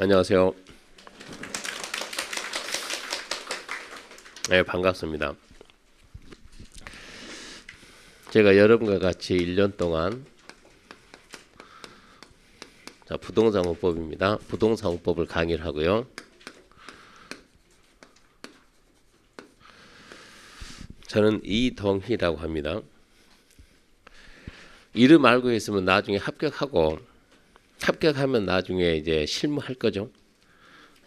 안녕하세요. 네, 반갑습니다. 제가 여러분과 같이 1년 동안 부동산공법입니다. 부동산공법을 강의를 하고요. 저는 이동희라고 합니다. 이름 알고 있으면 나중에 합격하면 나중에 이제 실무할 거죠.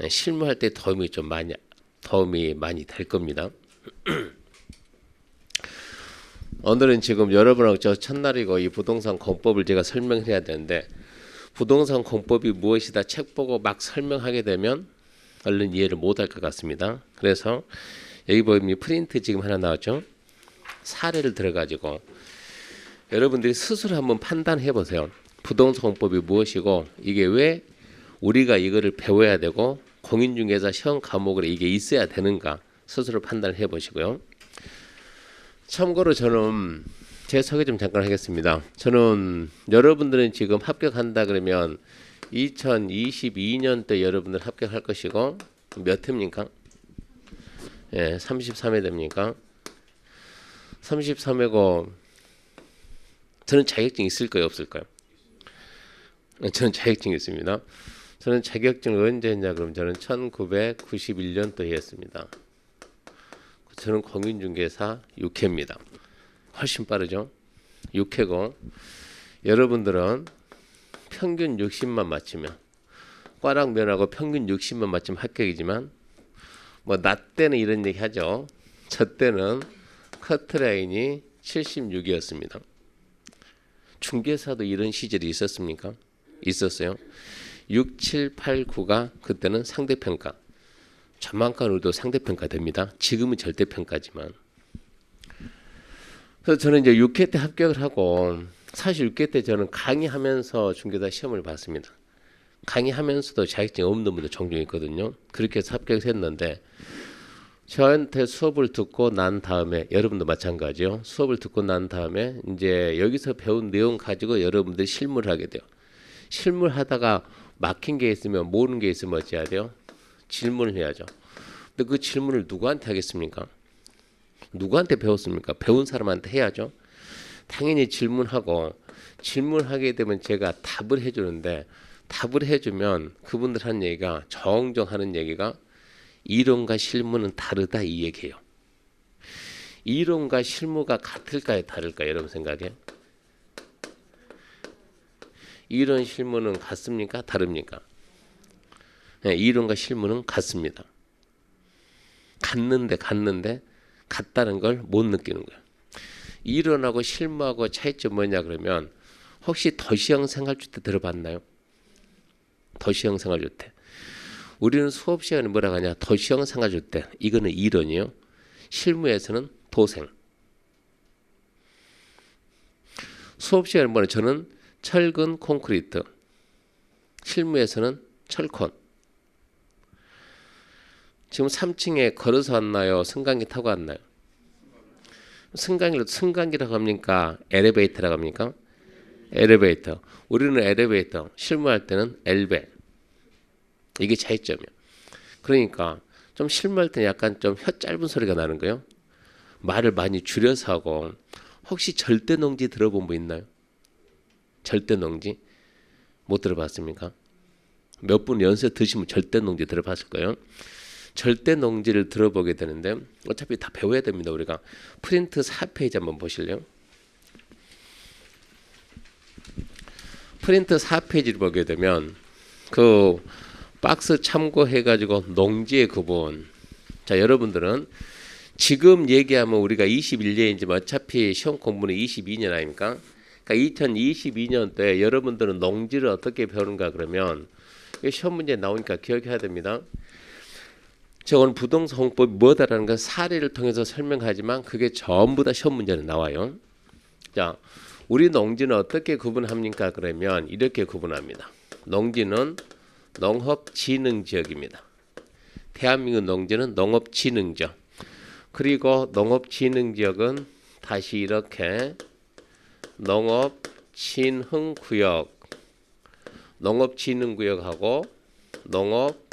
실무할 때 도움이 많이 될 겁니다. 오늘은 지금 여러분하고 저 첫날이고 이 부동산 공법을 제가 설명해야 되는데, 부동산 공법이 무엇이다 책 보고 막 설명하게 되면 얼른 이해를 못할 것 같습니다. 그래서 여기 보면 프린트 지금 하나 나왔죠. 사례를 들어가지고 여러분들이 스스로 한번 판단해 보세요. 부동산 공법이 무엇이고 이게 왜 우리가 이거를 배워야 되고 공인중개사 시험 과목으로 이게 있어야 되는가 스스로 판단해 보시고요. 참고로 저는 제 소개 좀 잠깐 하겠습니다. 저는 여러분들은 지금 합격한다 그러면 2022년도 여러분들 합격할 것이고 몇 회입니까? 33회 됩니까? 33회고 저는 자격증 있을까요 없을까요? 저는 자격증이 있습니다. 저는 자격증을 언제 했냐 그럼 저는 1991년도에 했습니다. 저는 공인중개사 6회입니다. 훨씬 빠르죠? 6회고 여러분들은 평균 60만 맞추면 과락 면하고 평균 60만 맞추면 합격이지만 나 때는 이런 얘기 하죠. 저 때는 커트라인이 76이었습니다. 중개사도 이런 시절이 있었습니까? 있었어요. 6, 7, 8, 9가 그때는 상대평가. 저만큼으로도 상대평가 됩니다. 지금은 절대평가지만. 그래서 저는 이제 6회 때 합격을 하고 사실 6회 때 저는 강의하면서 중개사 시험을 봤습니다. 강의하면서도 자격증 없는 분도 종종 있거든요. 그렇게 해서 합격을 했는데 저한테 수업을 듣고 난 다음에 여러분도 마찬가지요. 수업을 듣고 난 다음에 이제 여기서 배운 내용 가지고 여러분들이 실무를 하게 돼요. 실무를 하다가 막힌 게 있으면 모르는 게 있으면 어찌 해야 돼요? 질문을 해야죠. 근데 그 질문을 누구한테 하겠습니까? 누구한테 배웠습니까? 배운 사람한테 해야죠. 당연히 질문하게 되면 제가 답을 해주는데 답을 해주면 그분들 하는 얘기가 종종 하는 얘기가 이론과 실무는 다르다 이 얘기예요. 이론과 실무가 같을까요 다를까요 여러분 생각에? 이론 실무는 같습니까 다릅니까? 네, 이론과 실무는 같습니다. 같는데 같다는 걸 못 느끼는 거예요. 이론하고 실무하고 차이점 뭐냐 그러면 혹시 도시형 생활주택 들어봤나요? 도시형 생활주택. 우리는 수업 시간에 뭐라고 하냐 도시형 생활주택 이거는 이론이요. 실무에서는 도생. 수업 시간에 뭐냐 저는 철근 콘크리트. 실무에서는 철콘. 지금 3층에 걸어서 왔나요? 승강기 타고 왔나요? 승강기라고 합니까? 엘리베이터라고 합니까? 엘리베이터. 우리는 엘리베이터. 실무할 때는 엘베. 이게 차이점이에요. 그러니까 좀 실무할 때는 약간 좀 혀 짧은 소리가 나는 거예요. 말을 많이 줄여서 하고. 혹시 절대농지 들어본 분 있나요? 절대농지? 못 들어봤습니까? 몇 분 연세 드시면 절대농지 들어봤을 거예요. 절대농지를 들어보게 되는데 어차피 다 배워야 됩니다. 우리가 프린트 4페이지 한번 보실래요? 프린트 4페이지를 보게 되면 그 박스 참고해가지고 농지의 구분. 자 여러분들은 지금 얘기하면 우리가 21년이지만 어차피 시험 공부는 22년 아닙니까? 그러니까 2022년도에 여러분들은 농지를 어떻게 배우는가 그러면 시험 문제 나오니까 기억해야 됩니다. 저건 부동산 공법이 뭐다라는 걸 사례를 통해서 설명하지만 그게 전부 다 시험 문제는 나와요. 자, 우리 농지는 어떻게 구분합니까? 그러면 이렇게 구분합니다. 농지는 농업진흥지역입니다. 대한민국 농지는 농업진흥지역. 그리고 농업진흥지역은 다시 이렇게 농업진흥구역, 농업진흥구역하고 농업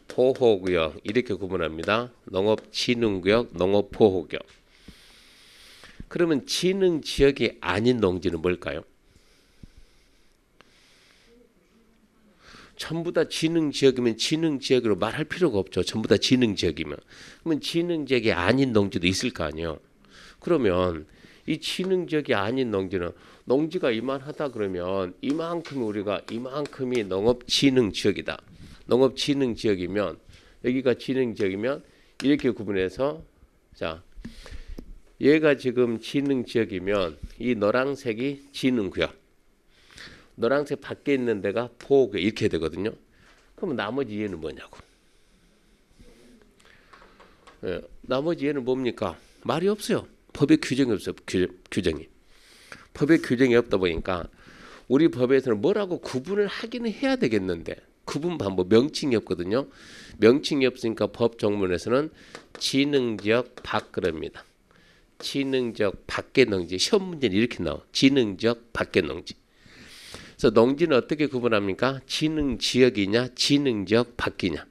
보호구역 이렇게 구분합니다. 농업진흥구역, 농업보호구역. 그러면 진흥지역이 아닌 농지는 뭘까요? 전부 다 진흥지역이면 진흥지역으로 말할 필요가 없죠. 전부 다 진흥지역이면. 그러면 진흥지역이 아닌 농지도 있을 거 아니에요. 그러면 이 진흥지역이 아닌 농지는 농지가 이만하다 그러면 이만큼이 농업진흥지역이다. 농업진흥지역이면 여기가 진흥지역이면 이렇게 구분해서 자 얘가 지금 진흥지역이면 이 노란색이 진흥구역, 노란색 밖에 있는 데가 보호구역 이렇게 되거든요. 그럼 나머지 얘는 뭐냐고. 예, 나머지 얘는 뭡니까? 말이 없어요. 법에 규정이 없어요. 규정이. 법에 규정이 없다 보니까 우리 법에서는 뭐라고 구분을 하기는 해야 되겠는데 구분 방법 명칭이 없거든요. 명칭이 없으니까 법 정문에서는 진흥지역 밖 그럽니다. 진흥지역 밖의 농지. 시험 문제는 이렇게 나와. 진흥지역 밖의 농지. 그래서 농지는 어떻게 구분합니까? 진흥지역이냐 진흥지역 밖이냐.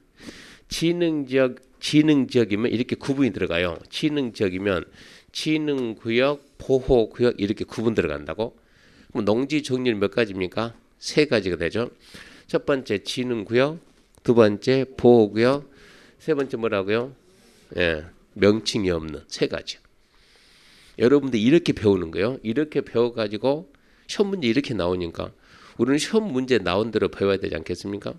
진흥지역이면 이렇게 구분이 들어가요. 진흥지역이면 진흥구역, 보호구역 이렇게 구분 들어간다고. 그럼 농지 종류는 몇 가지입니까? 세 가지가 되죠. 첫 번째 진흥구역, 두 번째 보호구역, 세 번째 뭐라고요? 예, 명칭이 없는 세 가지. 여러분들 이렇게 배우는 거예요. 이렇게 배워가지고 시험 문제 이렇게 나오니까 우리는 시험 문제 나온 대로 배워야 되지 않겠습니까?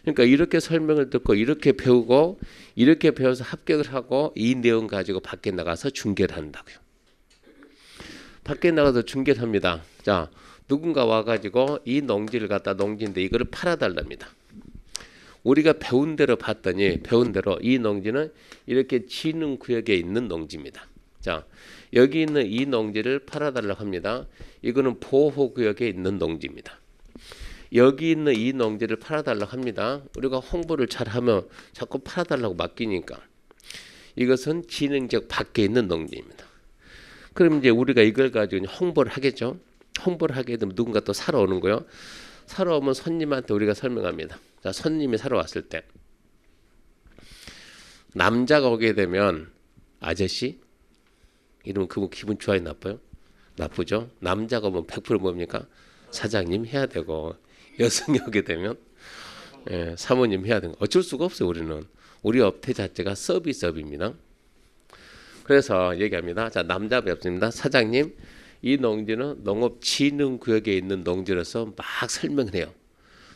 그러니까 이렇게 설명을 듣고 이렇게 배우고 이렇게 배워서 합격을 하고 이 내용 가지고 밖에 나가서 중계를 한다고요. 밖에 나가서 중계를 합니다. 자, 누군가 와가지고 이 농지를 갖다 농지인데 이거를 팔아달랍니다. 우리가 배운 대로 봤더니 배운 대로 이 농지는 이렇게 진흥구역에 있는 농지입니다. 자, 여기 있는 이 농지를 팔아달라고 합니다. 이거는 보호구역에 있는 농지입니다. 여기 있는 이 농지를 팔아달라고 합니다. 우리가 홍보를 잘하면 자꾸 팔아달라고 맡기니까 이것은 진흥지역 밖에 있는 농지입니다. 그럼 이제 우리가 이걸 가지고 홍보를 하겠죠. 홍보를 하게 되면 누군가 또 사러 오는 거요. 사러 오면 손님한테 우리가 설명합니다. 자, 손님이 사러 왔을 때 남자가 오게 되면 아저씨 이러면 그분 기분 좋아요 나빠요? 나쁘죠. 남자가 오면 100% 뭡니까? 사장님 해야 되고 여성이 오게 되면 예, 사모님 해야 되는 거. 어쩔 수가 없어요. 우리 업태 자체가 서비스업입니다. 그래서 얘기합니다. 자, 남자 뵙습니다. 사장님, 이 농지는 농업진흥구역에 있는 농지로서 막 설명을 해요.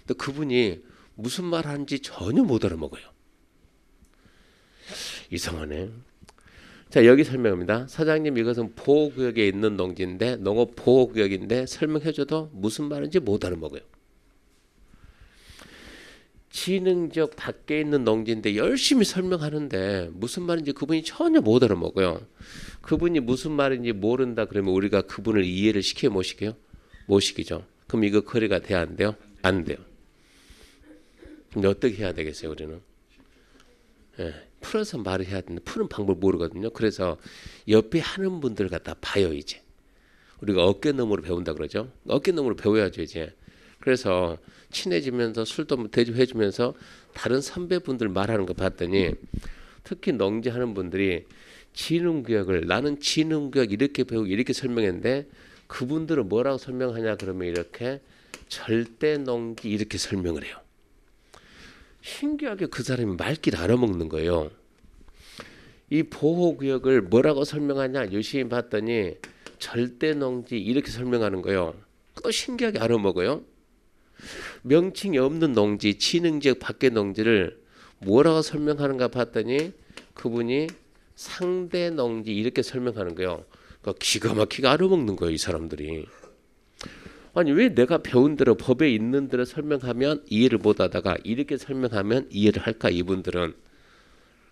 근데 그분이 무슨 말 하는지 전혀 못 알아먹어요. 이상하네. 자, 여기 설명합니다. 사장님, 이것은 보호구역에 있는 농지인데 농업보호구역인데 설명해줘도 무슨 말인지 못 알아먹어요. 진흥지역 밖에 있는 농지인데 열심히 설명하는데 무슨 말인지 그분이 전혀 못 알아먹어요. 그분이 무슨 말인지 모른다 그러면 우리가 그분을 이해를 시켜 못 시켜요? 못 시키죠. 그럼 이거 거래가 돼야 안 돼요? 안 돼요. 근데 어떻게 해야 되겠어요, 우리는? 예, 풀어서 말을 해야 되는데 푸는 방법을 모르거든요. 그래서 옆에 하는 분들 갖다 봐요, 이제. 우리가 어깨너머로 배운다 그러죠. 어깨너머로 배워야죠, 이제. 그래서 친해지면서 술도 대접해주면서 다른 선배분들 말하는 거 봤더니 특히 농지하는 분들이 진흥구역을 나는 진흥구역 이렇게 배우고 이렇게 설명했는데 그분들은 뭐라고 설명하냐 그러면 이렇게 절대농지 이렇게 설명을 해요. 신기하게 그 사람이 말귀를 알아먹는 거예요. 이 보호구역을 뭐라고 설명하냐 열심히 봤더니 절대농지 이렇게 설명하는 거예요. 또 신기하게 알아먹어요. 명칭이 없는 농지, 진흥지역 밖의 농지를 뭐라고 설명하는가 봤더니 그분이 상대 농지 이렇게 설명하는 거예요. 그러니까 기가 막히게 알아먹는 거예요, 이 사람들이. 아니 왜 내가 배운 대로 법에 있는 대로 설명하면 이해를 못하다가 이렇게 설명하면 이해를 할까 이분들은.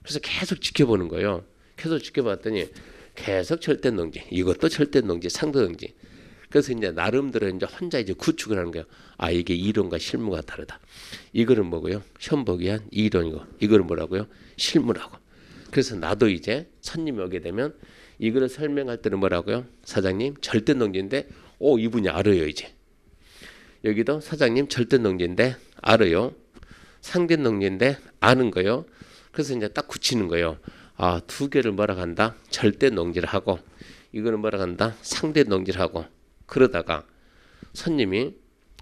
그래서 계속 지켜보는 거예요. 계속 지켜봤더니 계속 절대농지, 이것도 절대농지, 상대농지. 그래서 이제 나름대로 이제 혼자 이제 구축을 하는 거예요. 아 이게 이론과 실무가 다르다. 이거는 뭐고요? 시험 보기 위한 이론이고 이거는 뭐라고요? 실무라고. 그래서 나도 이제 손님이 오게 되면 이거를 설명할 때는 뭐라고요? 사장님 절대농지인데 이분이 알아요 이제. 여기도 사장님 절대농지인데 알아요. 상대 농지인데 아는 거예요. 그래서 이제 딱 굳히는 거예요. 아, 두 개를 뭐라 한다? 절대 농지를 하고 이거는 뭐라 한다? 상대 농지를 하고. 그러다가 손님이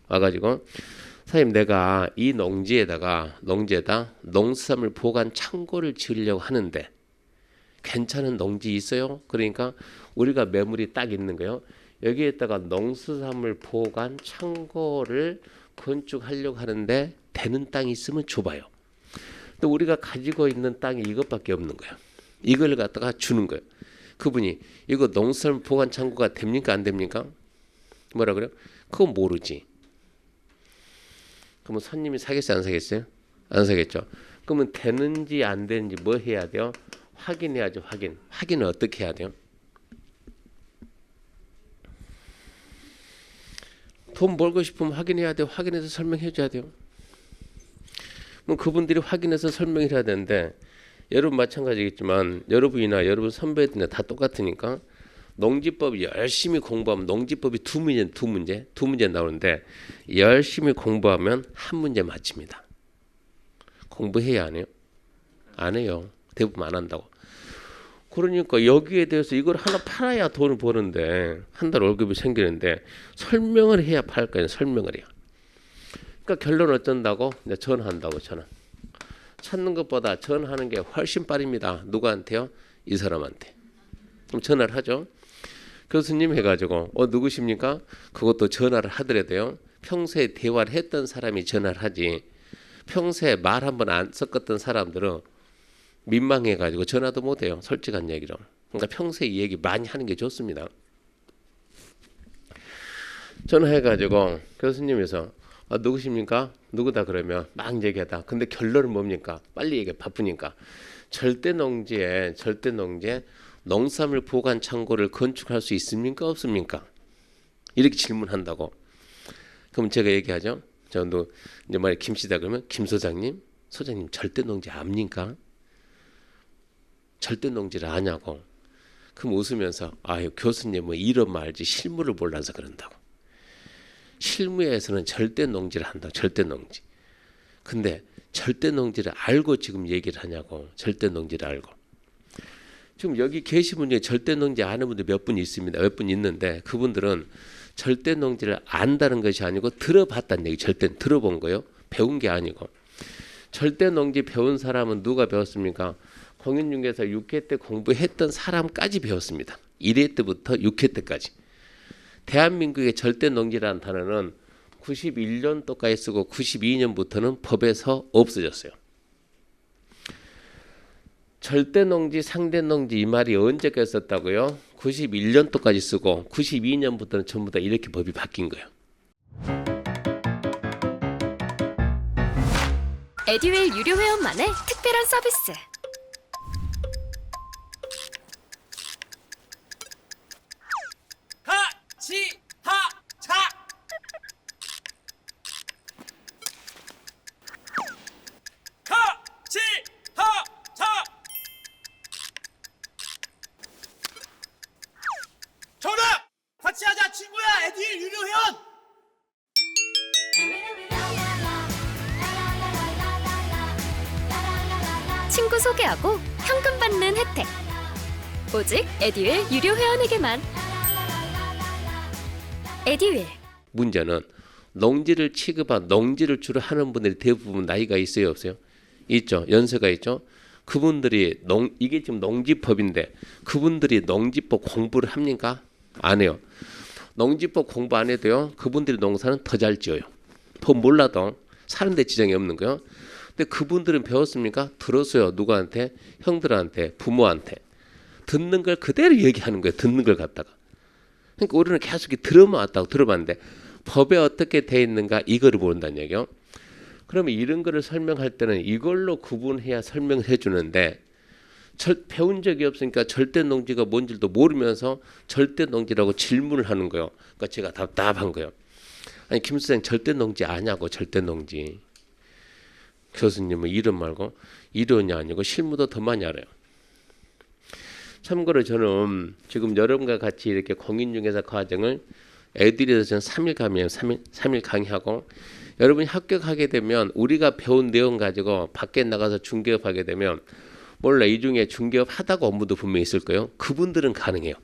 와가지고 사장님 내가 이 농지에다 농수산물 보관 창고를 지으려고 하는데 괜찮은 농지 있어요? 그러니까 우리가 매물이 딱 있는 거예요. 여기에다가 농수산물 보관 창고를 건축하려고 하는데 되는 땅이 있으면 줘봐요. 또 우리가 가지고 있는 땅이 이것밖에 없는 거예요. 이걸 갖다가 주는 거예요. 그분이 이거 농수산물 보관 창고가 됩니까 안 됩니까? 뭐라 그래요? 그거 모르지. 그러면 손님이 사겠어요 안 사겠어요? 안 사겠죠. 그러면 되는지 안 되는지 뭐 해야 돼요? 확인해야죠. 확인을 어떻게 해야 돼요? 돈 벌고 싶으면 확인해야 돼요. 확인해서 설명해 줘야 돼요. 그럼 그분들이 확인해서 설명을 해야 되는데 여러분 마찬가지겠지만 여러분이나 여러분 선배들이나 다 똑같으니까 농지법 열심히 공부하면 농지법이 두 문제 나오는데 열심히 공부하면 한 문제 맞춥니다. 공부해야 안 해요? 안 해요. 대부분 안 한다고. 그러니까 여기에 대해서 이걸 하나 팔아야 돈을 버는데 한 달 월급이 생기는데 설명을 해야 팔 거예요. 설명을 해야. 그러니까 결론 어쩐다고? 이제 전화한다고 전화. 찾는 것보다 전화하는 게 훨씬 빠릅니다. 누구한테요? 이 사람한테. 그럼 전화를 하죠. 교수님 해가지고 누구십니까? 그것도 전화를 하더라도요. 평소에 대화를 했던 사람이 전화를 하지. 평소에 말 한 번 안 섞었던 사람들은 민망해가지고 전화도 못해요. 솔직한 얘기로. 그러니까 평소에 이 얘기 많이 하는 게 좋습니다. 전화해가지고 교수님에서 누구십니까? 누구다 그러면 막 얘기하다. 근데 결론은 뭡니까? 빨리 얘기해. 바쁘니까. 절대 농지에 농수산물 보관 창고를 건축할 수 있습니까? 없습니까? 이렇게 질문한다고. 그럼 제가 얘기하죠. 저도 이제 만약 김씨다 그러면 김 소장님 절대 농지 압니까? 절대 농지를 아냐고. 그럼 웃으면서 아유 교수님은 이런 말지 실무를 몰라서 그런다고. 실무에서는 절대 농지를 한다고. 절대 농지. 근데 절대 농지를 알고 지금 얘기를 하냐고. 절대 농지를 알고. 지금 여기 계신 분 중에 절대 농지 아는 분들 몇 분 있습니다. 몇 분 있는데 그분들은 절대 농지를 안다는 것이 아니고 들어봤다는 얘기. 절대 들어본 거예요. 배운 게 아니고. 절대 농지 배운 사람은 누가 배웠습니까? 공인중개사 6회 때 공부했던 사람까지 배웠습니다. 1회 때부터 6회 때까지. 대한민국의 절대 농지라는 단어는 91년도까지 쓰고 92년부터는 법에서 없어졌어요. 절대 농지, 상대 농지 이 말이 언제까지 썼다고요? 91년도까지 쓰고 92년부터는 전부 다 이렇게 법이 바뀐 거예요. 에듀윌 유료 회원만의 특별한 서비스. 하치하차 하치하차 정답! 같이 하자 친구야 에듀윌 유료 회원! 친구 소개하고 현금 받는 혜택. 오직 에듀윌 유료 회원에게만. 에듀윌. 문제는 농지를 취급한 농지를 주로 하는 분들이 대부분 나이가 있어요 없어요? 있죠. 연세가 있죠. 그분들이 이게 지금 농지법인데 그분들이 농지법 공부를 합니까? 안 해요. 농지법 공부 안 해도요. 그분들이 농사는 더 잘 지어요. 더 몰라도 사는 데 지장이 없는 거예요. 근데 그분들은 배웠습니까? 들었어요. 누구한테? 형들한테, 부모한테. 듣는 걸 그대로 얘기하는 거예요. 듣는 걸 갖다가. 그러니까 우리는 계속 들어왔다고 들어봤는데 법에 어떻게 돼 있는가 이거를 모른다는 얘기요. 그러면 이런 거를 설명할 때는 이걸로 구분해야 설명을 해주는데 배운 적이 없으니까 절대 농지가 뭔지도 모르면서 절대 농지라고 질문을 하는 거예요. 그러니까 제가 답답한 거예요. 아니 김 선생 절대 농지 아냐고. 절대 농지. 교수님은 이론 말고 이론이 아니고 실무도 더 많이 알아요. 참고로 저는 지금 여러분과 같이 이렇게 공인중개사 과정을 애들이서 저는 3일 강의하고 여러분이 합격하게 되면 우리가 배운 내용 가지고 밖에 나가서 중개업하게 되면 몰라 이 중에 중개업 하다가 업무도 분명히 있을 거예요. 그분들은 가능해요.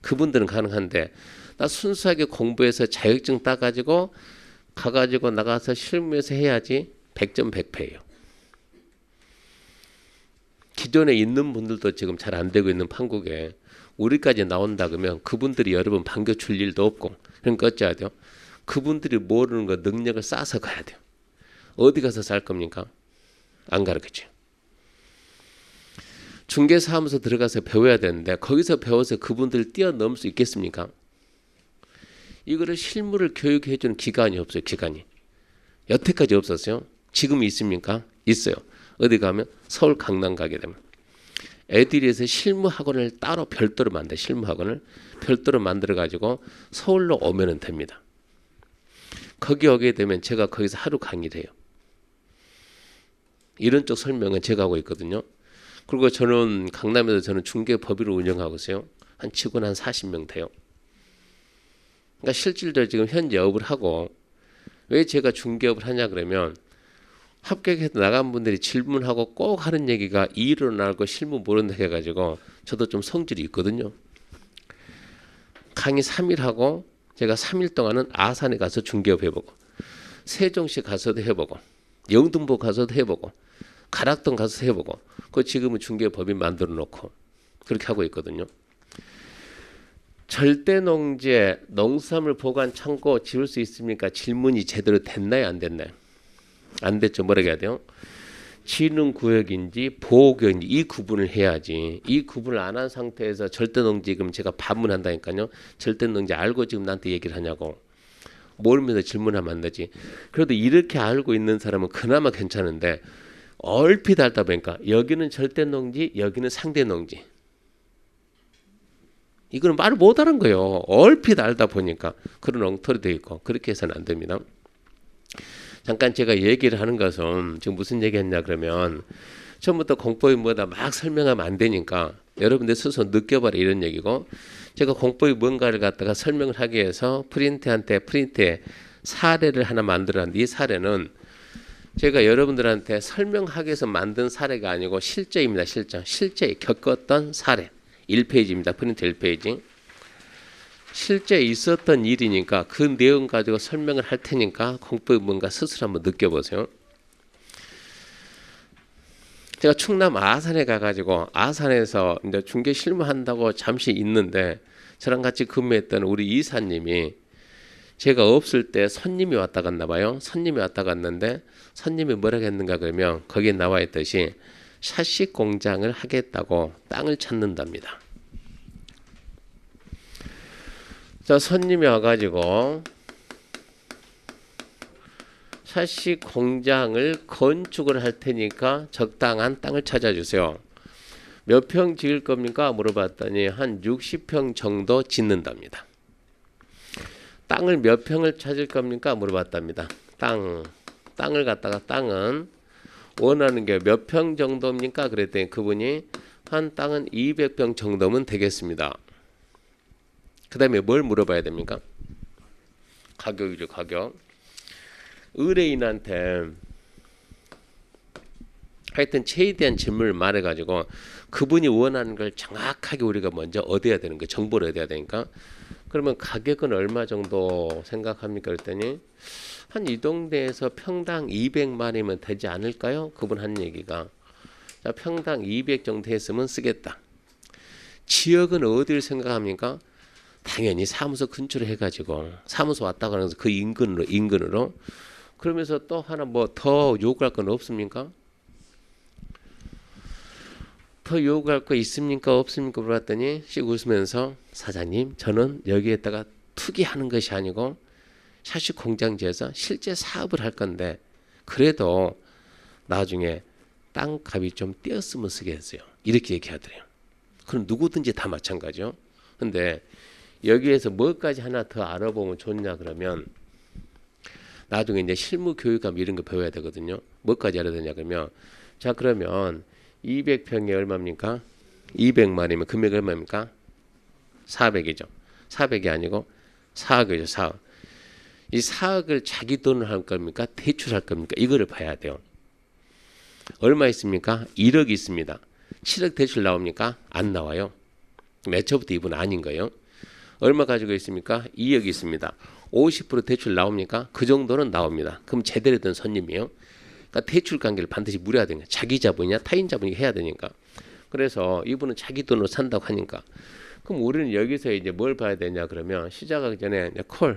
그분들은 가능한데 나 순수하게 공부해서 자격증 따가지고 가가지고 나가서 실무에서 해야지 100점 100패예요. 기존에 있는 분들도 지금 잘 안 되고 있는 판국에 우리까지 나온다 그러면 그분들이 여러분 반겨줄 일도 없고 그러니까 어찌해야 돼요? 그분들이 모르는 거 능력을 쌓아서 가야 돼요. 어디 가서 살 겁니까? 안 가르치죠. 중개사무소 들어가서 배워야 되는데 거기서 배워서 그분들을 뛰어넘을 수 있겠습니까? 이거를 실무를 교육해 주는 기관이 없어요. 기관이. 여태까지 없었어요. 지금 있습니까? 있어요. 어디 가면 서울 강남 가게 되면 애들에서 실무학원을 따로 별도로 만들어. 실무학원을 별도로 만들어 가지고 서울로 오면 됩니다. 거기 오게 되면 제가 거기서 하루 강의를 해요. 이런 쪽 설명은 제가 하고 있거든요. 그리고 저는 강남에서 저는 중개법인을 운영하고 있어요. 한 직원 한 40명 돼요. 그러니까 실질적으로 지금 현재 업을 하고 왜 제가 중개업을 하냐 그러면 합격해서 나간 분들이 질문하고 꼭 하는 얘기가 일은 알고 실무 모른다 해가지고 저도 좀 성질이 있거든요. 강의 3일 하고 제가 3일 동안은 아산에 가서 중개업 해보고 세종시 가서도 해보고 영등포 가서도 해보고 가락동 가서 해보고 그 지금은 중개법인 만들어 놓고 그렇게 하고 있거든요. 절대농지에 농수산물 보관 창고 지을 수 있습니까? 질문이 제대로 됐나요? 안 됐나요? 안 됐죠. 뭐라고 해야 돼요? 진흥구역인지 보호구역인지 이 구분을 해야지. 이 구분을 안 한 상태에서 절대농지 지금 제가 반문한다니까요. 절대농지 알고 지금 나한테 얘기를 하냐고. 모르면서 질문하면 안 되지. 그래도 이렇게 알고 있는 사람은 그나마 괜찮은데 얼핏 알다 보니까 여기는 절대농지 여기는 상대농지. 이거는 말을 못하는 거예요. 얼핏 알다 보니까 그런 엉터리 되어 있고 그렇게 해서는 안 됩니다. 잠깐 제가 얘기를 하는 것은 지금 무슨 얘기했냐 그러면 처음부터 공법이 뭐다 막 설명하면 안 되니까 여러분들 스스로 느껴봐라 이런 얘기고 제가 공법이 뭔가를 갖다가 설명을 하기 위해서 프린트에 사례를 하나 만들었는데 이 사례는 제가 여러분들한테 설명하기 위해서 만든 사례가 아니고 실제입니다. 실제 겪었던 사례 1페이지입니다. 프린트 1페이지. 실제 있었던 일이니까 그 내용 가지고 설명을 할 테니까 공법이 뭔가 스스로 한번 느껴보세요. 제가 충남 아산에 가가지고 아산에서 이제 중개 실무한다고 잠시 있는데 저랑 같이 근무했던 우리 이사님이 제가 없을 때 손님이 왔다 갔나 봐요. 손님이 왔다 갔는데 손님이 뭐라고 했는가 그러면 거기에 나와 있듯이 샤시 공장을 하겠다고 땅을 찾는답니다. 자, 손님이 와가지고 샤시 공장을 건축을 할 테니까 적당한 땅을 찾아주세요. 몇 평 지을 겁니까? 물어봤더니 한 60평 정도 짓는답니다. 땅을 몇 평을 찾을 겁니까? 물어봤답니다. 땅을 갖다가 땅은 원하는 게 몇 평 정도입니까? 그랬더니 그분이 한 땅은 200평 정도면 되겠습니다. 그 다음에 뭘 물어봐야 됩니까? 가격이죠. 가격. 의뢰인한테 하여튼 최대한 질문을 말해가지고 그분이 원하는 걸 정확하게 우리가 먼저 얻어야 되는 거예요. 정보를 얻어야 되니까. 그러면 가격은 얼마 정도 생각합니까? 그랬더니 한 이 동네에서 평당 200만이면 되지 않을까요? 그분 한 얘기가. 자, 평당 200 정도 했으면 쓰겠다. 지역은 어디를 생각합니까? 당연히 사무소 근처로 해가지고 사무소 왔다가 하면서 그 인근으로 그러면서 또 하나 뭐 더 요구할 건 없습니까? 더 요구할 거 있습니까? 없습니까? 물어봤더니 씩 웃으면서 사장님 저는 여기에다가 투기하는 것이 아니고 샤시 공장지에서 실제 사업을 할 건데 그래도 나중에 땅값이 좀 뛰었으면 쓰겠어요. 이렇게 얘기하더래요. 그럼 누구든지 다 마찬가지죠. 근데 여기에서 뭐까지 하나 더 알아보면 좋냐 그러면 나중에 이제 실무 교육감 이런 거 배워야 되거든요. 뭐까지 알아야 되냐 그러면 자 그러면 200평에 얼마입니까? 200만이면 금액이 얼마입니까? 400이죠. 400이 아니고 4억이죠. 4억. 이 4억을 자기 돈을 할 겁니까? 대출할 겁니까? 이거를 봐야 돼요. 얼마 있습니까? 1억이 있습니다. 7억 대출 나옵니까? 안 나와요. 애초부터 이분 아닌 거예요. 얼마 가지고 있습니까? 2억이 있습니다. 50% 대출 나옵니까? 그 정도는 나옵니다. 그럼 제대로 된 손님이에요. 그러니까 대출 관계를 반드시 물어야 되니까. 자기 자본이냐 타인 자본이 해야 되니까. 그래서 이분은 자기 돈으로 산다고 하니까. 그럼 우리는 여기서 이제 뭘 봐야 되냐 그러면 시작하기 전에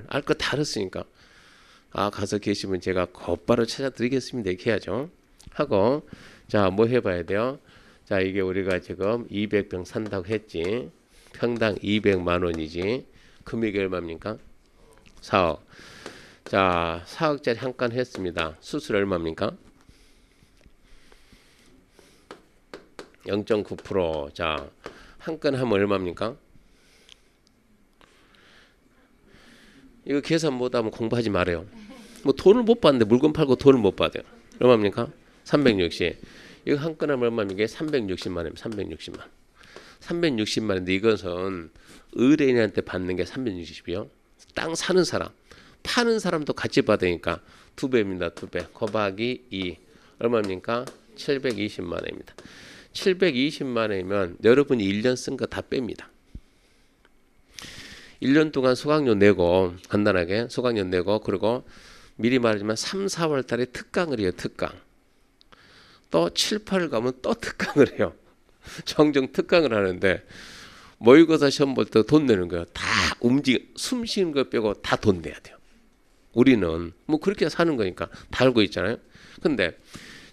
알 거 다 알았으니까 가서 계시면 제가 곧바로 찾아드리겠습니다 이렇게 해야죠. 하고 자 뭐 해봐야 돼요. 자 이게 우리가 지금 200평 산다고 했지. 평당 200만 원이지. 금액이 얼마입니까? 4억. 자 4억짜리 한 건 했습니다. 수술 얼마입니까? 0.9%. 자 한 건 하면 얼마입니까? 이거 계산 못하면 공부하지 말아요. 뭐 돈을 못 받는데 물건 팔고 돈을 못 받아요. 얼마입니까? 360. 이거 한 건 하면 얼마입니까? 360만 원이면 360만. 360만 원인데 이것은 의뢰인한테 받는 게 360이요. 땅 사는 사람, 파는 사람도 같이 받으니까 2배입니다. 2배. 곱하기 2. 얼마입니까? 720만 원입니다. 720만 원이면 여러분이 1년 쓴 거 다 뺍니다. 1년 동안 소각료 내고 간단하게 소각료 내고 그리고 미리 말하지만 3, 4월 달에 특강을 해요. 특강. 또 7, 8월 가면 또 특강을 해요. 종종 특강을 하는데 모의고사 시험 볼 때 돈 내는 거예요. 다 숨 쉬는 거 빼고 다 돈 내야 돼요. 우리는 뭐 그렇게 사는 거니까 다 알고 있잖아요. 근데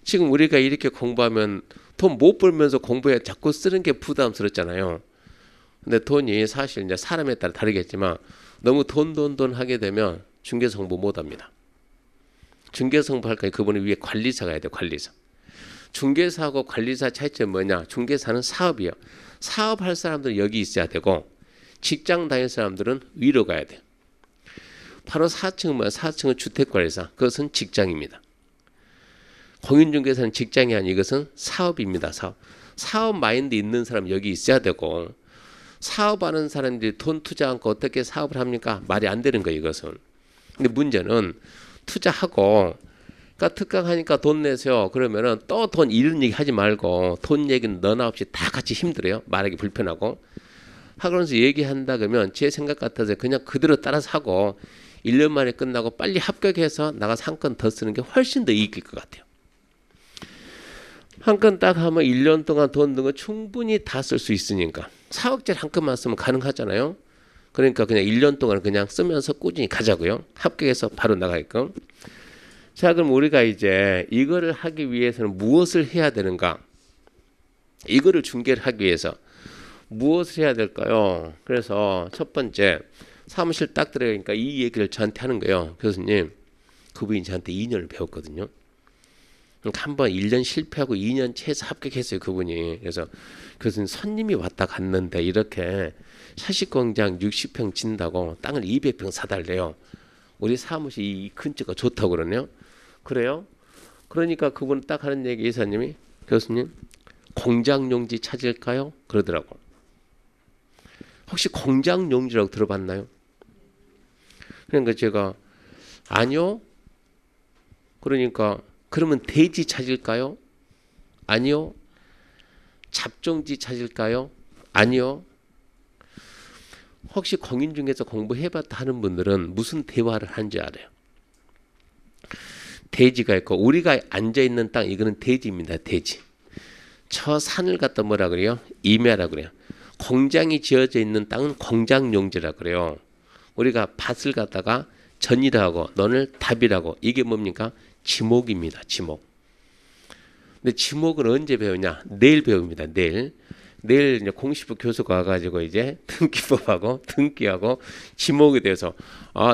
지금 우리가 이렇게 공부하면 돈 못 벌면서 공부해 자꾸 쓰는 게 부담스럽잖아요. 근데 돈이 사실 이제 사람에 따라 다르겠지만 너무 돈 하게 되면 중개성부 못 합니다. 중개성부 할 거니 그분이 위에 관리사가 해야 돼요. 관리사. 중개사하고 관리사 차이점이 뭐냐? 중개사는 사업이에요. 사업할 사람들은 여기 있어야 되고 직장 다닐 사람들은 위로 가야 돼요. 바로 4층은 뭐야? 4층은 주택관리사. 그것은 직장입니다. 공인중개사는 직장이 아니 이것은 사업입니다. 사업 마인드 있는 사람 여기 있어야 되고 사업하는 사람들이 돈 투자 않고 어떻게 사업을 합니까? 말이 안 되는 거예요. 이것은. 근데 문제는 투자하고 그러니까 특강하니까 돈 내세요. 그러면은 또 돈 이런 얘기 하지 말고 돈 얘기는 너나 없이 다 같이 힘들어요. 말하기 불편하고. 하면서 얘기한다 그러면 제 생각 같아서 그냥 그대로 따라서 하고 1년 만에 끝나고 빨리 합격해서 나가서 한 건 더 쓰는 게 훨씬 더 이익일 것 같아요. 한 건 딱 하면 1년 동안 돈 든 거 충분히 다 쓸 수 있으니까 4억짜리 한 건만 쓰면 가능하잖아요. 그러니까 그냥 1년 동안 그냥 쓰면서 꾸준히 가자고요. 합격해서 바로 나가게끔. 자 그럼 우리가 이제 이거를 하기 위해서는 무엇을 해야 되는가? 이거를 중개를 하기 위해서 무엇을 해야 될까요? 그래서 첫 번째 사무실 딱 들어가니까 이 얘기를 저한테 하는 거예요. 교수님 그분이 저한테 2년을 배웠거든요. 그러니까 한번 1년 실패하고 2년 채에서 합격했어요. 그분이. 그래서 교수님 손님이 왔다 갔는데 이렇게 샤시공장 60평 진다고 땅을 200평 사달래요. 우리 사무실 이 근처가 좋다고 그러네요. 그래요? 그러니까 그분은 딱 하는 얘기 이사님이 교수님 공장용지 찾을까요? 그러더라고. 혹시 공장용지라고 들어봤나요? 그러니까 제가 아니요. 그러니까 그러면 대지 찾을까요? 아니요. 잡종지 찾을까요? 아니요. 혹시 공인중개사 공부해봤다 하는 분들은 무슨 대화를 하는지 알아요? 대지가 있고 우리가 앉아있는 땅 이거는 대지입니다. 대지. 저 산을 갖다 뭐라 그래요? 임야라 그래요. 공장이 지어져 있는 땅은 공장용지라 그래요. 우리가 밭을 갖다가 전이라고 너는 답이라고 이게 뭡니까? 지목입니다. 지목. 근데 지목은 언제 배우냐? 내일 배웁니다. 내일 이제 공시부 교수가 와가지고 이제 등기법하고 등기하고 지목에 대해서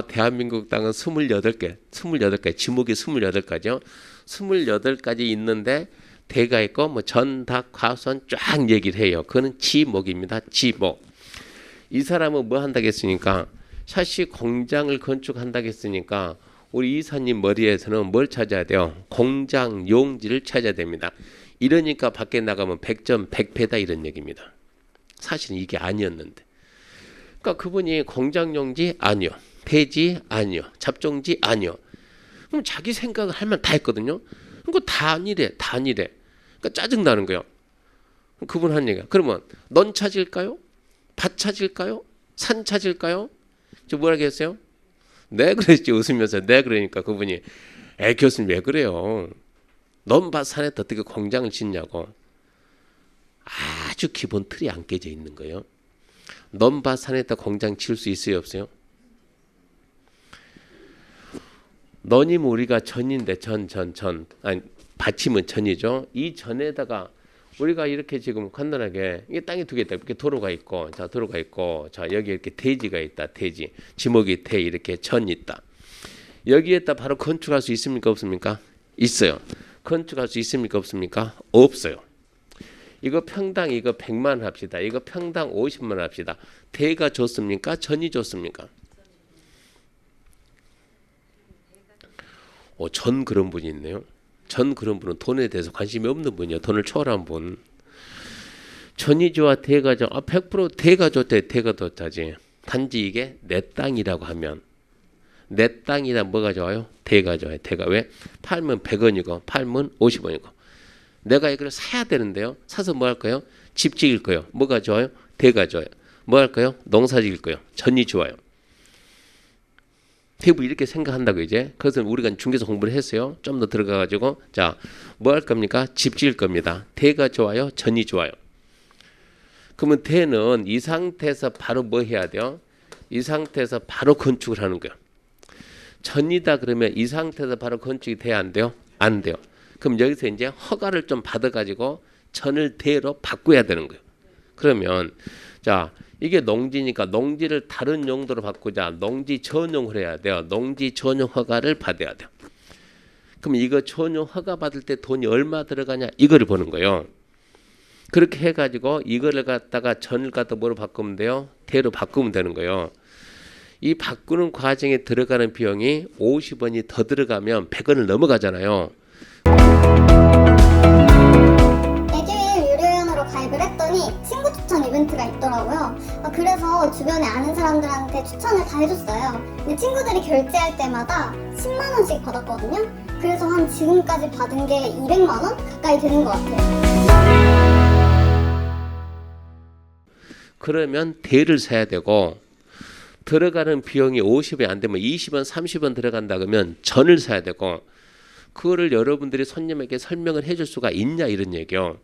대한민국 땅은 28개 지목이 28가지요. 28가지 있는데 대가 있고 뭐 전닭 과수원 쫙 얘기를 해요. 그거는 지목입니다. 지목. 이 사람은 뭐 한다겠으니까 샤시 공장을 건축한다겠으니까 우리 이사님 머리에서는 뭘 찾아야 돼요? 공장 용지를 찾아야 됩니다. 이러니까 밖에 나가면 100점 100패다 이런 얘기입니다. 사실은 이게 아니었는데. 그러니까 그분이 공장 용지 아니요. 대지 아니요. 잡종지 아니요. 그럼 자기 생각을 할 만 다 했거든요. 그거 다 아니래. 다 아니래. 그러니까 짜증나는 거예요. 그분 한 얘기가 그러면 넌 찾을까요? 밭 찾을까요? 산 찾을까요? 저 뭐라고 했어요? 네 그랬지 웃으면서 네 그러니까 그분이 교수님 왜 그래요? 넌 밭 산에다 어떻게 공장을 짓냐고. 아주 기본 틀이 안 깨져 있는 거예요. 넌 밭 산에다 공장 지을 수 있어요 없어요? 너님 우리가 전인데 전 아니 받침은 전이죠. 이 전에다가 우리가 이렇게 지금 간단하게 이게 땅이 두 개 있다. 이렇게 도로가 있고 자 도로가 있고 자 여기 이렇게 대지가 있다. 대지 지목이 대 이렇게 전 있다. 여기에다 바로 건축할 수 있습니까 없습니까? 있어요. 건축할 수 있습니까 없습니까? 없어요. 이거 평당 이거 100만 합시다. 이거 평당 50만 합시다. 대가 좋습니까? 전이 좋습니까? 전 그런 분이 있네요. 전 그런 분은 돈에 대해서 관심이 없는 분이에요. 돈을 초월한 분. 전이 좋아 대가 좋아 100% 대가 좋대. 대가 좋다지. 단지 이게 내 땅이라고 하면 내 땅이라 뭐가 좋아요? 대가 좋아요. 대가 왜? 팔면 100원이고 팔면 50원이고 내가 이걸 사야 되는데요. 사서 뭐 할까요? 집 지을 거요. 뭐가 좋아요? 대가 좋아요. 뭐 할까요? 농사 지을 거요. 전이 좋아요. 대부분 이렇게 생각한다고 이제. 그래서 우리가 중개사 공부를 했어요. 좀 더 들어가가지고 자, 뭐 할 겁니까? 집 지을 겁니다. 대가 좋아요? 전이 좋아요? 그러면 대는 이 상태에서 바로 뭐 해야 돼요? 이 상태에서 바로 건축을 하는 거예요. 전이다 그러면 이 상태에서 바로 건축이 돼야 안 돼요? 안 돼요. 그럼 여기서 이제 허가를 좀 받아가지고 전을 대로 바꿔야 되는 거예요. 그러면 자 이게 농지니까 농지를 다른 용도로 바꾸자. 농지 전용을 해야 돼요. 농지 전용 허가를 받아야 돼요. 그럼 이거 전용 허가 받을 때 돈이 얼마 들어가냐 이거를 보는 거예요. 그렇게 해가지고 이거를 갖다가 전을 갖다 뭐로 바꾸면 돼요? 대로 바꾸면 되는 거예요. 이 바꾸는 과정에 들어가는 비용이 50원이 더 들어가면 100원을 넘어가잖아요. 에듀윌 유료회원으로 가입을 했더니 친구 추천 이벤트가 있더라고요. 그래서 주변에 아는 사람들한테 추천을 다 해줬어요. 근데 친구들이 결제할 때마다 10만 원씩 받았거든요. 그래서 한 지금까지 받은 게 200만 원 가까이 되는 것 같아요. 그러면 대를 사야 되고 들어가는 비용이 50이 안 되면 20원, 30원 들어간다 그러면 전을 사야 되고 그거를 여러분들이 손님에게 설명을 해줄 수가 있냐 이런 얘기요.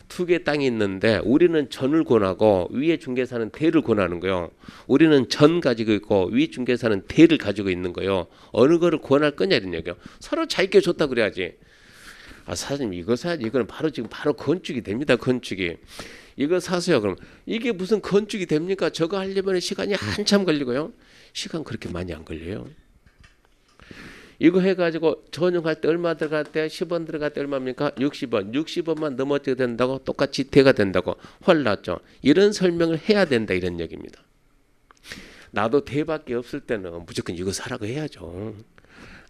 두 개 땅이 있는데 우리는 전을 권하고 위에 중개사는 대를 권하는 거예요. 우리는 전 가지고 있고 위 중개사는 대를 가지고 있는 거예요. 어느 거를 권할 거냐 이런 얘기요. 서로 자기께 좋다 그래야지. 아 사장님 이거 사야지. 이거는 바로 지금 바로 건축이 됩니다. 건축이. 이거 사세요. 그럼 이게 무슨 건축이 됩니까? 저거 하려면 시간이 한참 걸리고요. 시간 그렇게 많이 안 걸려요. 이거 해가지고 전용할 때 얼마 들어갈 때 10원 들어갈 때 얼마입니까? 60원. 60원만 넘어져야 된다고 똑같이 대가 된다고 훨 낫죠. 이런 설명을 해야 된다 이런 얘기입니다. 나도 대밖에 없을 때는 무조건 이거 사라고 해야죠.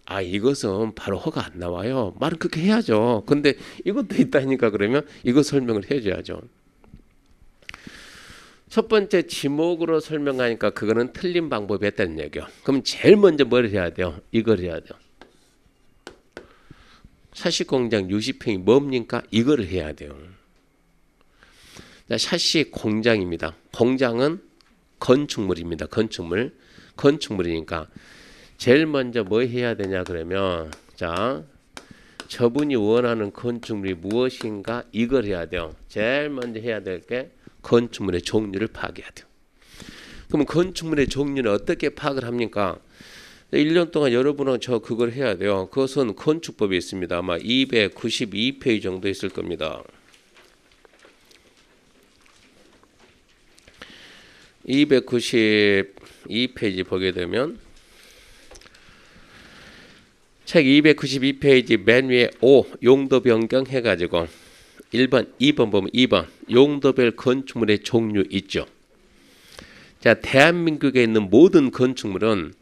아 이것은 바로 허가 안 나와요. 말은 그렇게 해야죠. 근데 이것도 있다니까 그러면 이거 설명을 해줘야죠. 첫 번째 지목으로 설명하니까 그거는 틀린 방법이 있다는 얘기요. 그럼 제일 먼저 뭘 해야 돼요? 이걸 해야 돼요. 샤시 공장 60평이 뭡니까? 이거를 해야 돼요. 샤시 공장입니다. 공장은 건축물입니다. 건축물. 건축물이니까 제일 먼저 뭐 해야 되냐 그러면 자 저분이 원하는 건축물이 무엇인가 이걸 해야 돼요. 제일 먼저 해야 될 게 건축물의 종류를 파악해야 돼요. 그럼 건축물의 종류는 어떻게 파악을 합니까? 1년 동안 여러분은 저 그걸 해야 돼요. 그것은 건축법이 있습니다. 아마 292페이지 정도 있을 겁니다. 292페이지 보게 되면 책 292페이지 맨 위에 5 용도 변경 해가지고 1번, 2번 보면 2번 용도별 건축물의 종류 있죠. 자, 대한민국에 있는 모든 건축물은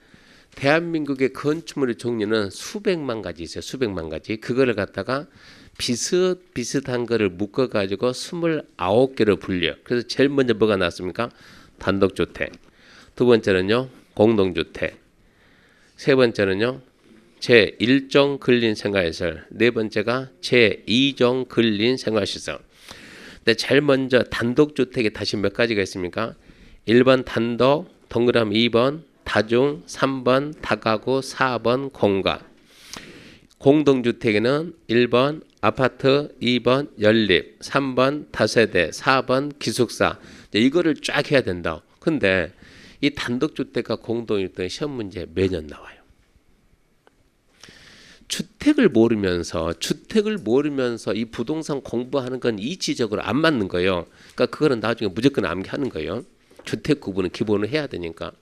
대한민국의 건축물의 종류는 수백만 가지 있어요. 수백만 가지. 그거를 갖다가 비슷비슷한 거를 묶어가지고 29개로 분류해요. 그래서 제일 먼저 뭐가 나왔습니까? 단독주택. 두 번째는요. 공동주택. 세 번째는요. 제1종 근린생활시설. 네 번째가 제2종 근린생활시설. 근데 제일 먼저 단독주택이 다시 몇 가지가 있습니까? 1번 단독, 동그라미 2번 다중, 3번 다가구, 4번 공가. 공동주택에는 1번 아파트, 2번 연립, 3번 다세대, 4번 기숙사. 이거를 쫙 해야 된다. 근데 이 단독주택과 공동주택 시험 문제 매년 나와요. 주택을 모르면서 이 부동산 공부하는 건 이치적으로 안 맞는 거예요. 그러니까 그거는 나중에 무조건 암기하는 거예요. 주택 구분은 기본을 해야 되니까.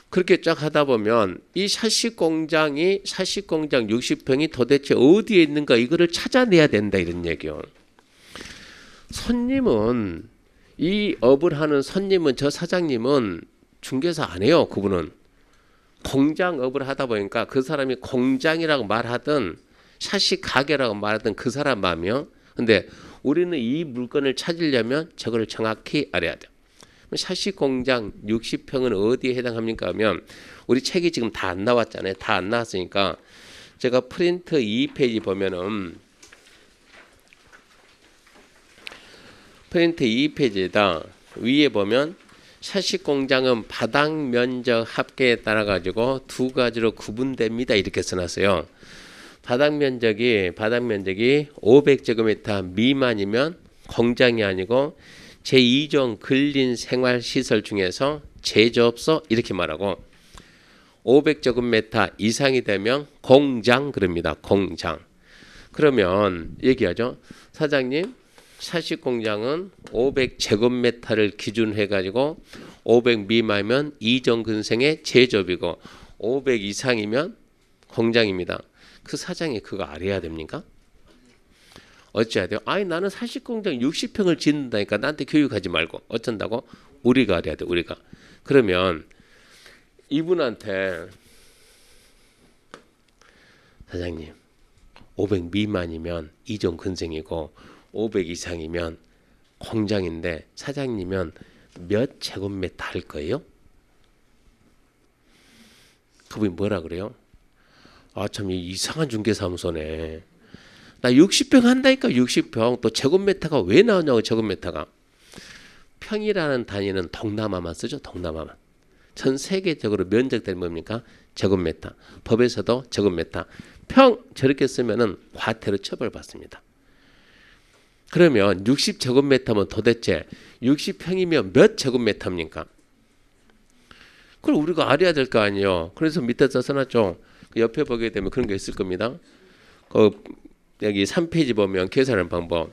그렇게 쫙 하다 보면 이 사시공장 60평이 도대체 어디에 있는가 이거를 찾아내야 된다 이런 얘기요. 손님은 이 업을 하는 손님은 저 사장님은 중개사 안 해요. 그분은 공장업을 하다 보니까 그 사람이 공장이라고 말하든 샤시 가게라고 말하든 그 사람 마음이요. 근데 우리는 이 물건을 찾으려면 저거를 정확히 알아야 돼요. 샤시 공장 60평은 어디에 해당합니까 하면 우리 책이 지금 다 안 나왔잖아요. 다 안 나왔으니까 제가 프린트 2페이지 보면은 프린트 2페이지에다 위에 보면 샤시 공장은 바닥 면적 합계에 따라 가지고 두 가지로 구분됩니다. 이렇게 써놨어요. 바닥 면적이 500제곱미터 미만이면 공장이 아니고 제2종 근린생활시설 중에서 제조업소 이렇게 말하고 500제곱미터 이상이 되면 공장 그럽니다. 공장. 그러면 얘기하죠. 사장님 샤시공장은 500제곱미터를 기준으로 해가지고 500 미만이면 2종 근생의 제조업이고 500 이상이면 공장입니다. 그 사장이 그거 알아야 됩니까? 어찌해야 돼요? 아니 나는 사시공장 60평을 짓는다니까 나한테 교육하지 말고 어쩐다고? 우리가 알아야 돼. 우리가. 그러면 이분한테 사장님 500 미만이면 2종 근생이고 500 이상이면 공장인데 사장님은 몇 제곱미터 할 거예요? 그분이 뭐라 그래요? 아 참 이상한 중개사무소네. 나 60평 한다니까 60평. 또 제곱미터가 왜 나오냐고. 제곱미터가 평이라는 단위는 동남아만 쓰죠. 동남아만. 전 세계적으로 면적들이 뭡니까? 제곱미터. 법에서도 제곱미터. 평 저렇게 쓰면은 과태료 처벌받습니다. 그러면 60제곱미터면 도대체 60평이면 몇 제곱미터입니까? 그걸 우리가 알아야 될 거 아니에요. 그래서 밑에서 써놨죠. 그 옆에 보게 되면 그런 게 있을 겁니다. 여기 3페이지 보면 계산하는 방법.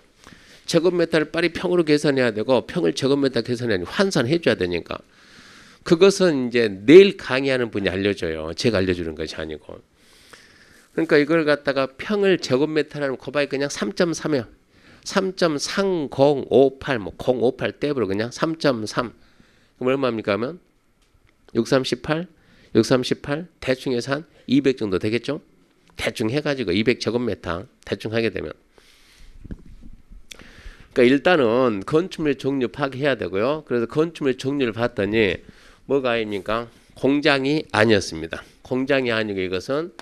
제곱미터를 빨리 평으로 계산해야 되고 평을 제곱미터 계산해야 환산해 줘야 되니까. 그것은 이제 내일 강의하는 분이 알려줘요. 제가 알려주는 것이 아니고. 그러니까 이걸 갖다가 평을 제곱미터라는 곱하기 그냥 3.3이요. 3.3058 뭐 058 떼버려 그냥 3.3. 그럼 얼마입니까 하면 638 대충 해서 한 200 정도 되겠죠? 대충 해가지고 200제곱미터 대충 하게 되면 그러니까 일단은 건축물 종류 파악해야 되고요. 그래서 건축물 종류를 봤더니 뭐가 아닙니까? 공장이 아니었습니다. 공장이 아니고 이것은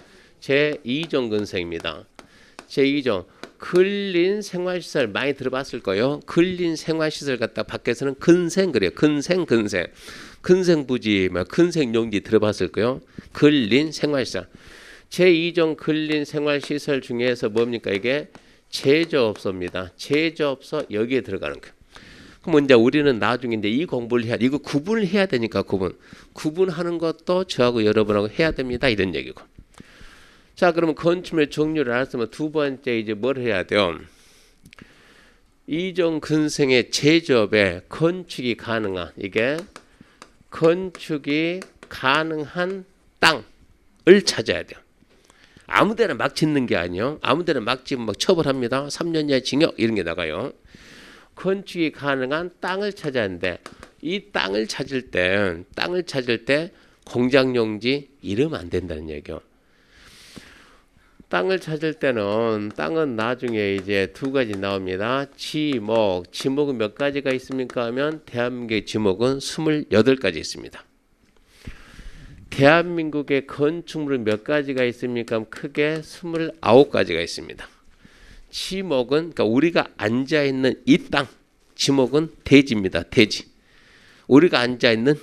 제2종 근생입니다. 제2종 근린생활시설 많이 들어봤을 거예요. 근린생활시설 갖다 밖에서는 근생 그래요. 근생부지, 근생용지 들어봤을 거예요. 근린생활시설. 제2종 근린생활시설 중에서 뭡니까 이게? 제조업소입니다. 제조업소 여기에 들어가는 거예요. 그럼 이제 우리는 나중에 이제 이 공부를 해야 이거 구분을 해야 되니까 구분하는 것도 저하고 여러분하고 해야 됩니다. 이런 얘기고. 자, 그러면 건축물 종류를 알았으면 두 번째 이제 뭘 해야 돼요? 2종 근생의 제조업에 건축이 가능한 이게 건축이 가능한 땅을 찾아야 돼요. 아무데나 막 짓는 게 아니에요. 아무데나 막 짓면 막 처벌합니다. 3년 이하 징역 이런 게 나가요. 건축이 가능한 땅을 찾아야 하는데 이 땅을 찾을 때 공장용지 이러면 안 된다는 얘기요. 땅을 찾을 때는 땅은 나중에 이제 두 가지 나옵니다. 지목은 몇 가지가 있습니까 하면 대한민국의 지목은 28가지 있습니다. 대한민국의 건축물은 몇 가지가 있습니까? 크게 29가지가 있습니다. 지목은 그러니까 우리가 앉아 있는 이 땅, 지목은 대지입니다. 대지. 우리가 앉아 있는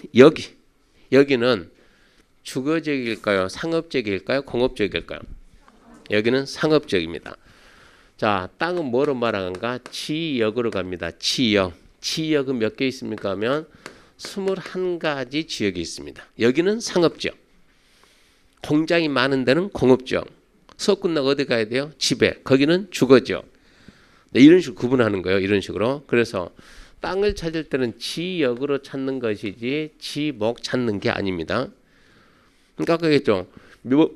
여기는 주거지역일까요? 상업지역일까요? 공업지역일까요? 여기는 상업지역입니다. 자, 땅은 뭐로 말하는가? 지역으로 갑니다. 지역. 지역은 몇 개 있습니까? 하면 21가지 지역이 있습니다. 여기는 상업지역. 공장이 많은 데는 공업지역. 수업 끝나고 어디 가야 돼요? 집에. 거기는 주거지역. 네, 이런 식으로 구분하는 거예요. 이런 식으로. 그래서 땅을 찾을 때는 지역으로 찾는 것이지 지목 찾는 게 아닙니다. 그러니까 그겠죠.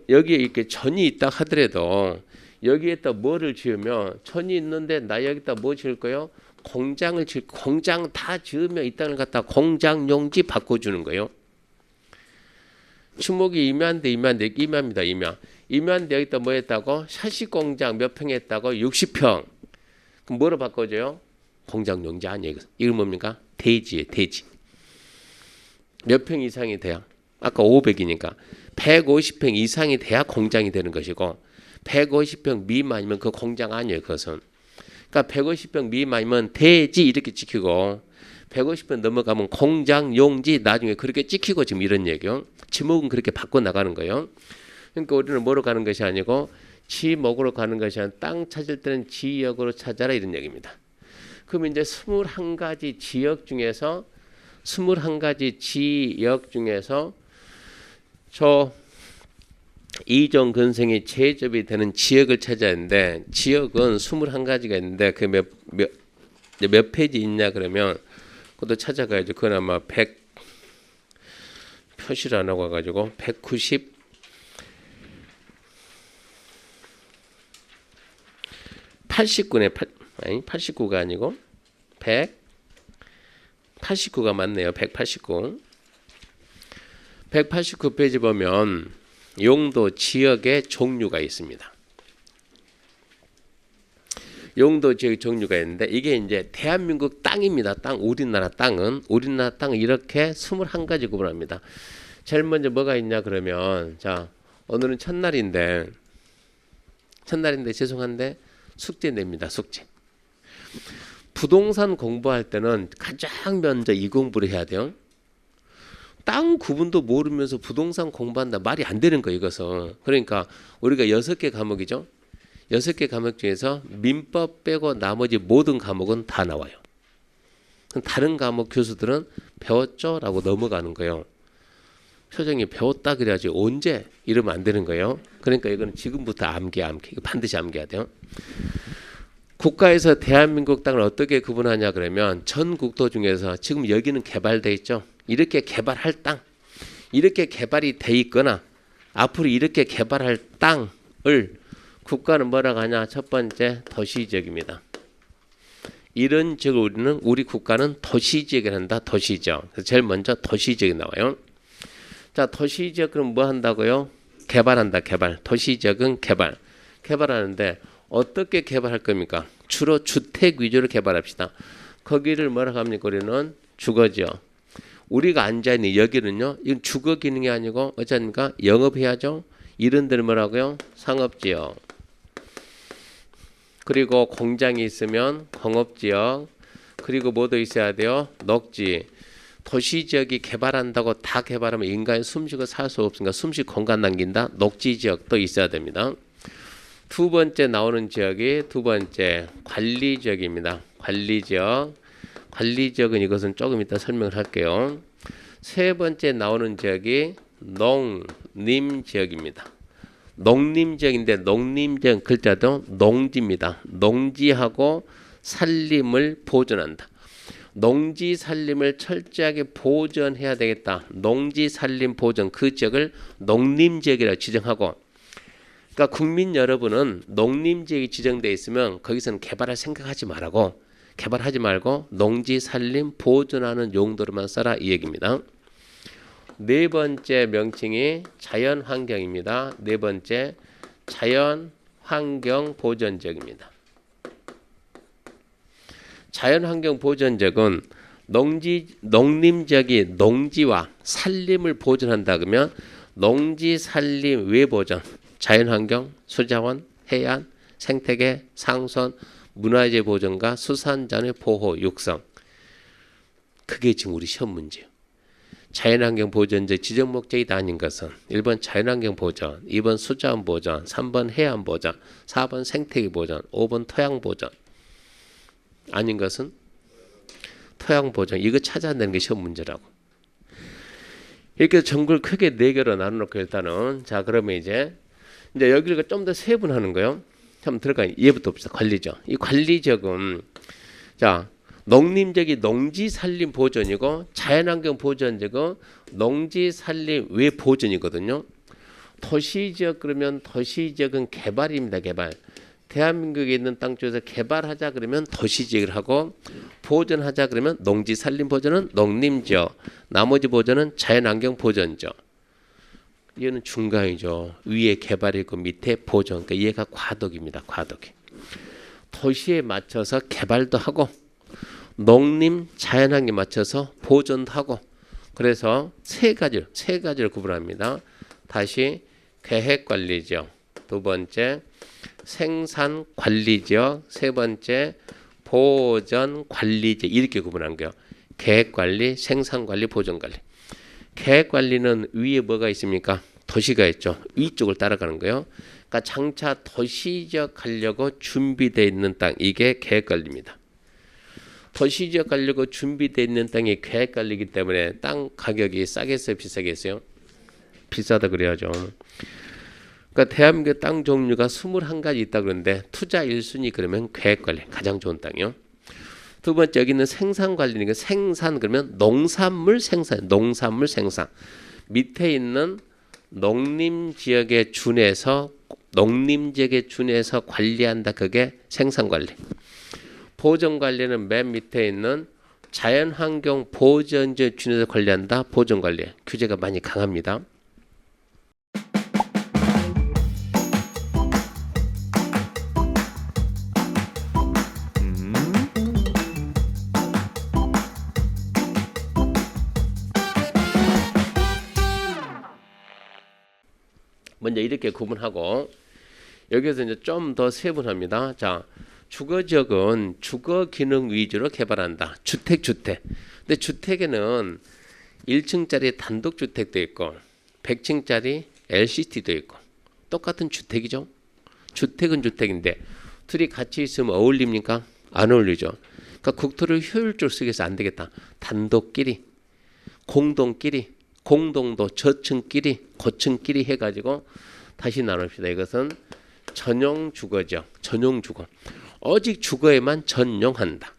여기에 이렇게 전이 있다 하더라도 여기에다 뭐를 지으면 전이 있는데 나 여기다 뭐 지을 거예요? 공장을 지을 공장 다 지으면 이 땅을 갖다 공장 용지 바꿔주는 거예요. 주목이 임야인데 임야입니다. 임야인데 여기다 뭐 했다고? 샤시 공장 몇 평 했다고? 60평. 그럼 뭐로 바꿔줘요? 공장 용지 아니에요. 이건 뭡니까? 대지예요. 대지. 몇 평 이상이 돼야? 아까 500이니까 150평 이상이 돼야 공장이 되는 것이고 150평 미만이면 그 공장 아니에요. 그것은. 그러니까 150평 미만이면 대지 이렇게 찍히고 150평 넘어가면 공장 용지 나중에 그렇게 찍히고 지금 이런 얘기요. 지목은 그렇게 바꿔 나가는 거예요. 그러니까 우리는 뭐로 가는 것이 아니고 지목으로 가는 것이 아니라 땅 찾을 때는 지역으로 찾아라 이런 얘기입니다. 그럼 이제 21가지 지역 중에서 21가지 지역 중에서 저 이종 근생이 제접이 되는 지역을 찾아야 하는데 지역은 21가지가 있는데 그 몇 페이지 있냐 그러면 그것도 찾아가야죠. 그건 아마 100 표시를 안 하고 와가지고 89가 아니고 189가 맞네요. 189 189페이지 보면 용도 지역의 종류가 있습니다. 용도 지역 종류가 있는데 이게 이제 대한민국 땅입니다. 우리나라 땅은 이렇게 21가지 구분합니다. 제일 먼저 뭐가 있냐 그러면 자 오늘은 첫날인데 죄송한데 숙제 냅니다. 숙제. 부동산 공부할 때는 가장 먼저 이 공부를 해야 돼요. 땅 구분도 모르면서 부동산 공부한다 말이 안 되는 거예요. 이것은. 그러니까 우리가 6개 과목이죠. 6개 과목 중에서 민법 빼고 나머지 모든 과목은 다 나와요. 다른 과목 교수들은 배웠죠? 라고 넘어가는 거예요. 표정이 배웠다 그래야지 언제 이러면 안 되는 거예요. 그러니까 이거는 지금부터 암기 이거 반드시 암기해야 돼요. 국가에서 대한민국 땅을 어떻게 구분하냐 그러면 전 국토 중에서 지금 여기는 개발돼 있죠. 이렇게 개발할 땅, 이렇게 개발이 돼 있거나 앞으로 이렇게 개발할 땅을 국가는 뭐라고 하냐? 첫 번째 도시지역입니다. 이런 지역을 우리 국가는 도시지역을 한다. 도시지역. 그래서 제일 먼저 도시지역이 나와요. 자, 도시지역 그럼 뭐 한다고요? 개발한다. 개발. 도시지역은 개발하는데 어떻게 개발할 겁니까? 주로 주택 위주로 개발합시다. 거기를 뭐라고 합니까? 우리는 주거지역. 우리가 앉아있는 여기는요. 이건 주거 기능이 아니고 어쩌니까 영업해야죠. 이런 데는 뭐라고요? 상업지역. 그리고 공장이 있으면 공업지역. 그리고 뭐도 있어야 돼요? 녹지. 도시지역이 개발한다고 다 개발하면 인간이 숨쉬고 살 수 없으니까 숨쉬 공간 남긴다. 녹지지역도 있어야 됩니다. 두 번째 나오는 지역이 두 번째 관리지역입니다. 관리지역은 이것은 조금 이따 설명을 할게요. 세 번째 나오는 지역이 농림지역입니다. 농림지역인데 농림지역 글자도 농지입니다. 농지하고 산림을 보존한다. 농지 산림을 철저하게 보존해야 되겠다. 농지 산림 보존 그 지역을 농림지역이라고 지정하고 그러니까 국민 여러분은 농림지역이 지정되어 있으면 거기서는 개발할 생각하지 말고 농지 산림 보존하는 용도로만 써라 이 얘기입니다. 네 번째 명칭이 자연환경입니다. 네 번째 자연환경 보존지역입니다. 자연환경 보존지역은 농림지역이 농지와 산림을 보존한다 그러면 농지 산림 외보전, 자연환경, 수자원, 해안, 생태계, 상선, 문화재 보전과 수산자원의 보호, 육성. 그게 지금 우리 시험 문제예요. 자연환경 보전제 지정 목적이 아닌 것은 1번 자연환경 보전, 2번 수자원 보전, 3번 해안 보전, 4번 생태계 보전, 5번 토양 보전. 아닌 것은 토양 보전. 이거 찾아내는 게 시험 문제라고. 이렇게 전국을 크게 4개로 나눠놓고 일단은 자 그러면 이제 여기를 좀 더 세분하는 거예요. 한번 들어가 얘부터 봅시다. 관리적. 이 관리적은 자 농림적이 농지산림 보전이고 자연환경 보전적은 농지산림 외 보전이거든요. 도시지역 그러면 도시지역은 개발입니다. 개발. 대한민국에 있는 땅 쪽에서 개발하자 그러면 도시지역을 하고 보전하자 그러면 농지산림 보전은 농림지역, 나머지 보전은 자연환경 보전죠. 얘는 중간이죠. 위에 개발이고 밑에 보전. 그러니까 얘가 과도기입니다. 과도기. 도시에 맞춰서 개발도 하고 농림, 자연환경에 맞춰서 보존도 하고 그래서 세 가지를 구분합니다. 다시 계획관리지역, 두 번째 생산관리지역, 세 번째 보전관리지역 이렇게 구분한 거예요. 계획관리, 생산관리, 보전관리. 계획관리는 위에 뭐가 있습니까? 도시가 있죠. 위쪽을 따라가는 거예요. 그러니까 장차 도시지역 가려고 준비되어 있는 땅 이게 계획관리입니다. 도시지역 가려고 준비되어 있는 땅이 계획관리이기 때문에 땅 가격이 싸겠어요? 비싸겠어요? 비싸다 그래야죠. 그러니까 대한민국 땅 종류가 21가지 있다 그러는데 투자 1순위 그러면 계획관리 가장 좋은 땅이요. 두 번째 여기는 생산관리니까 생산 그러면 농산물 생산 밑에 있는 농림지역에 준해서 관리한다. 그게 생산관리. 보전관리는 맨 밑에 있는 자연환경 보전지에 준해서 관리한다. 보전관리. 규제가 많이 강합니다. 먼저 이렇게 구분하고 여기서 이제 좀 더 세분합니다. 자, 주거지역은 주거 기능 위주로 개발한다. 주택. 근데 주택에는 1층짜리 단독주택도 있고 100층짜리 LCT도 있고 똑같은 주택이죠. 주택은 주택인데 둘이 같이 있으면 어울립니까? 안 어울리죠. 그러니까 국토를 효율적으로 쓰기 위해서 안 되겠다. 단독끼리, 공동끼리, 공동도 저층끼리, 고층끼리 해가지고 다시 나눕시다. 이것은 전용 주거죠. 전용 주거. 오직 주거에만 전용한다.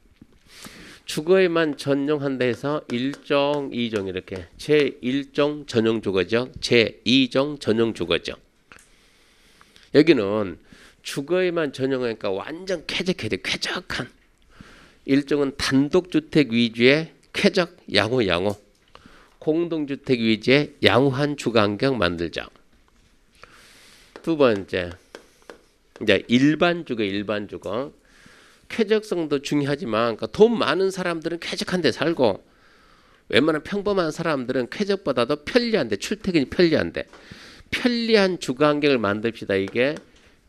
주거에만 전용한다 해서 1종, 2종 이렇게 제1종 전용 주거죠. 제2종 전용 주거죠. 여기는 주거에만 전용하니까 완전 쾌적한 1종은 단독주택 위주의 쾌적 양호 공동주택 위주의 양호한 주거환경 만들자. 두 번째 이제 일반 주거. 쾌적성도 중요하지만 그러니까 돈 많은 사람들은 쾌적한 데 살고 웬만한 평범한 사람들은 쾌적보다도 편리한데 출퇴근이 편리한데 편리한 주거환경을 만듭시다. 이게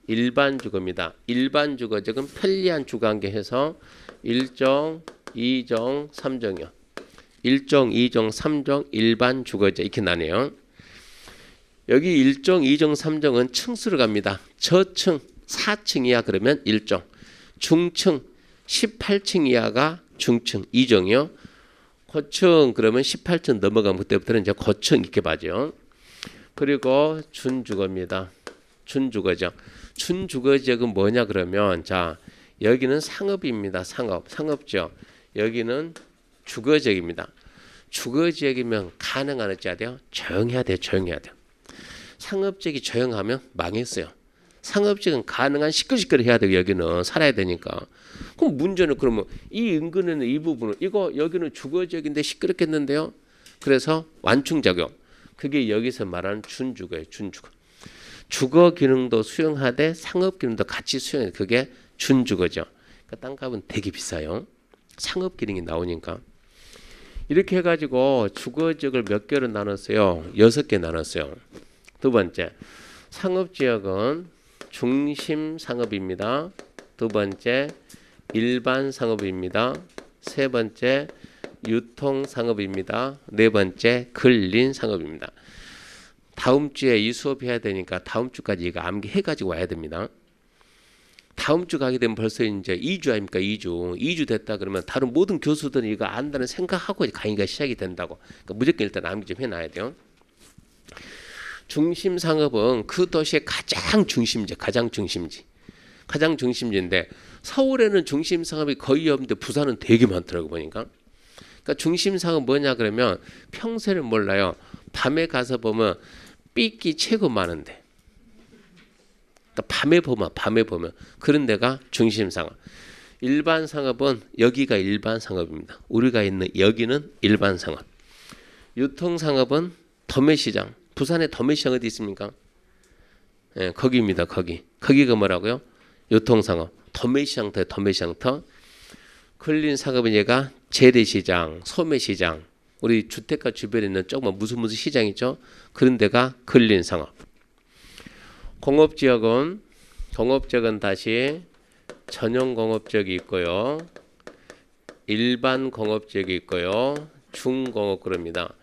일반 주거입니다. 일반 주거적은 편리한 주거환경 해서 1종, 2종, 3종이요. 1종, 2종, 3종 일반 주거지 이렇게 나뉘어요. 여기 1종, 2종, 3종은 층수로 갑니다. 저층 4층 이하 그러면 1종, 중층 18층 이하가 중층 2종이요. 고층 그러면 18층 넘어가면 그때부터는 이제 고층 이렇게 봐죠. 그리고 준주거입니다. 준주거죠. 준주거지역은 뭐냐 그러면 자 여기는 상업입니다. 상업지역. 여기는 주거지역입니다. 주거지역이면 가능한 어찌해야 돼요? 조용해야 돼요. 상업지역이 조용하면 망했어요. 상업지역은 가능한 시끌시끌 해야 돼요. 여기는 살아야 되니까. 그럼 문제는 그러면 이 인근에는 이 부분은 이거 여기는 주거지역인데 시끄럽겠는데요. 그래서 완충작용. 그게 여기서 말하는 준주거예요. 준주거. 주거 기능도 수용하되 상업 기능도 같이 수용해. 그게 준주거죠. 그러니까 땅값은 되게 비싸요. 상업 기능이 나오니까. 이렇게 해가지고 주거지역을 몇 개로 나눴어요? 6개 나눴어요. 두 번째, 상업지역은 중심 상업입니다. 두 번째, 일반 상업입니다. 세 번째, 유통 상업입니다. 네 번째, 근린 상업입니다. 다음 주에 이 수업 해야 되니까 다음 주까지 이거 암기해 가지고 와야 됩니다. 다음 주 가게 되면 벌써 이제 2주 아닙니까? 2주 됐다 그러면 다른 모든 교수들은 이거 안다는 생각하고 강의가 시작이 된다고. 그러니까 무조건 일단 암기 좀 해놔야 돼요. 중심 상업은 그 도시의 가장 중심지. 가장 중심지인데 서울에는 중심 상업이 거의 없는데 부산은 되게 많더라고 보니까. 그러니까 중심 상업 뭐냐 그러면 평소에는 몰라요. 밤에 가서 보면 삐끼 최고 많은데. 그러니까 밤에 보면 그런 데가 중심 상업. 일반 상업은 여기가 일반 상업입니다. 우리가 있는 여기는 일반 상업. 유통 상업은 도매시장. 부산에 도매시장 어디 있습니까? 예, 거기입니다. 거기가 뭐라고요? 유통 상업. 도매시장터. 근린 상업은 얘가 재래시장, 소매시장. 우리 주택가 주변에 있는 조그만 무슨 시장 있죠? 그런 데가 근린 상업. 공업지역은 다시 전용 공업지역이 있고요. 일반 공업지역이 있고요. 중공업 그럽니다.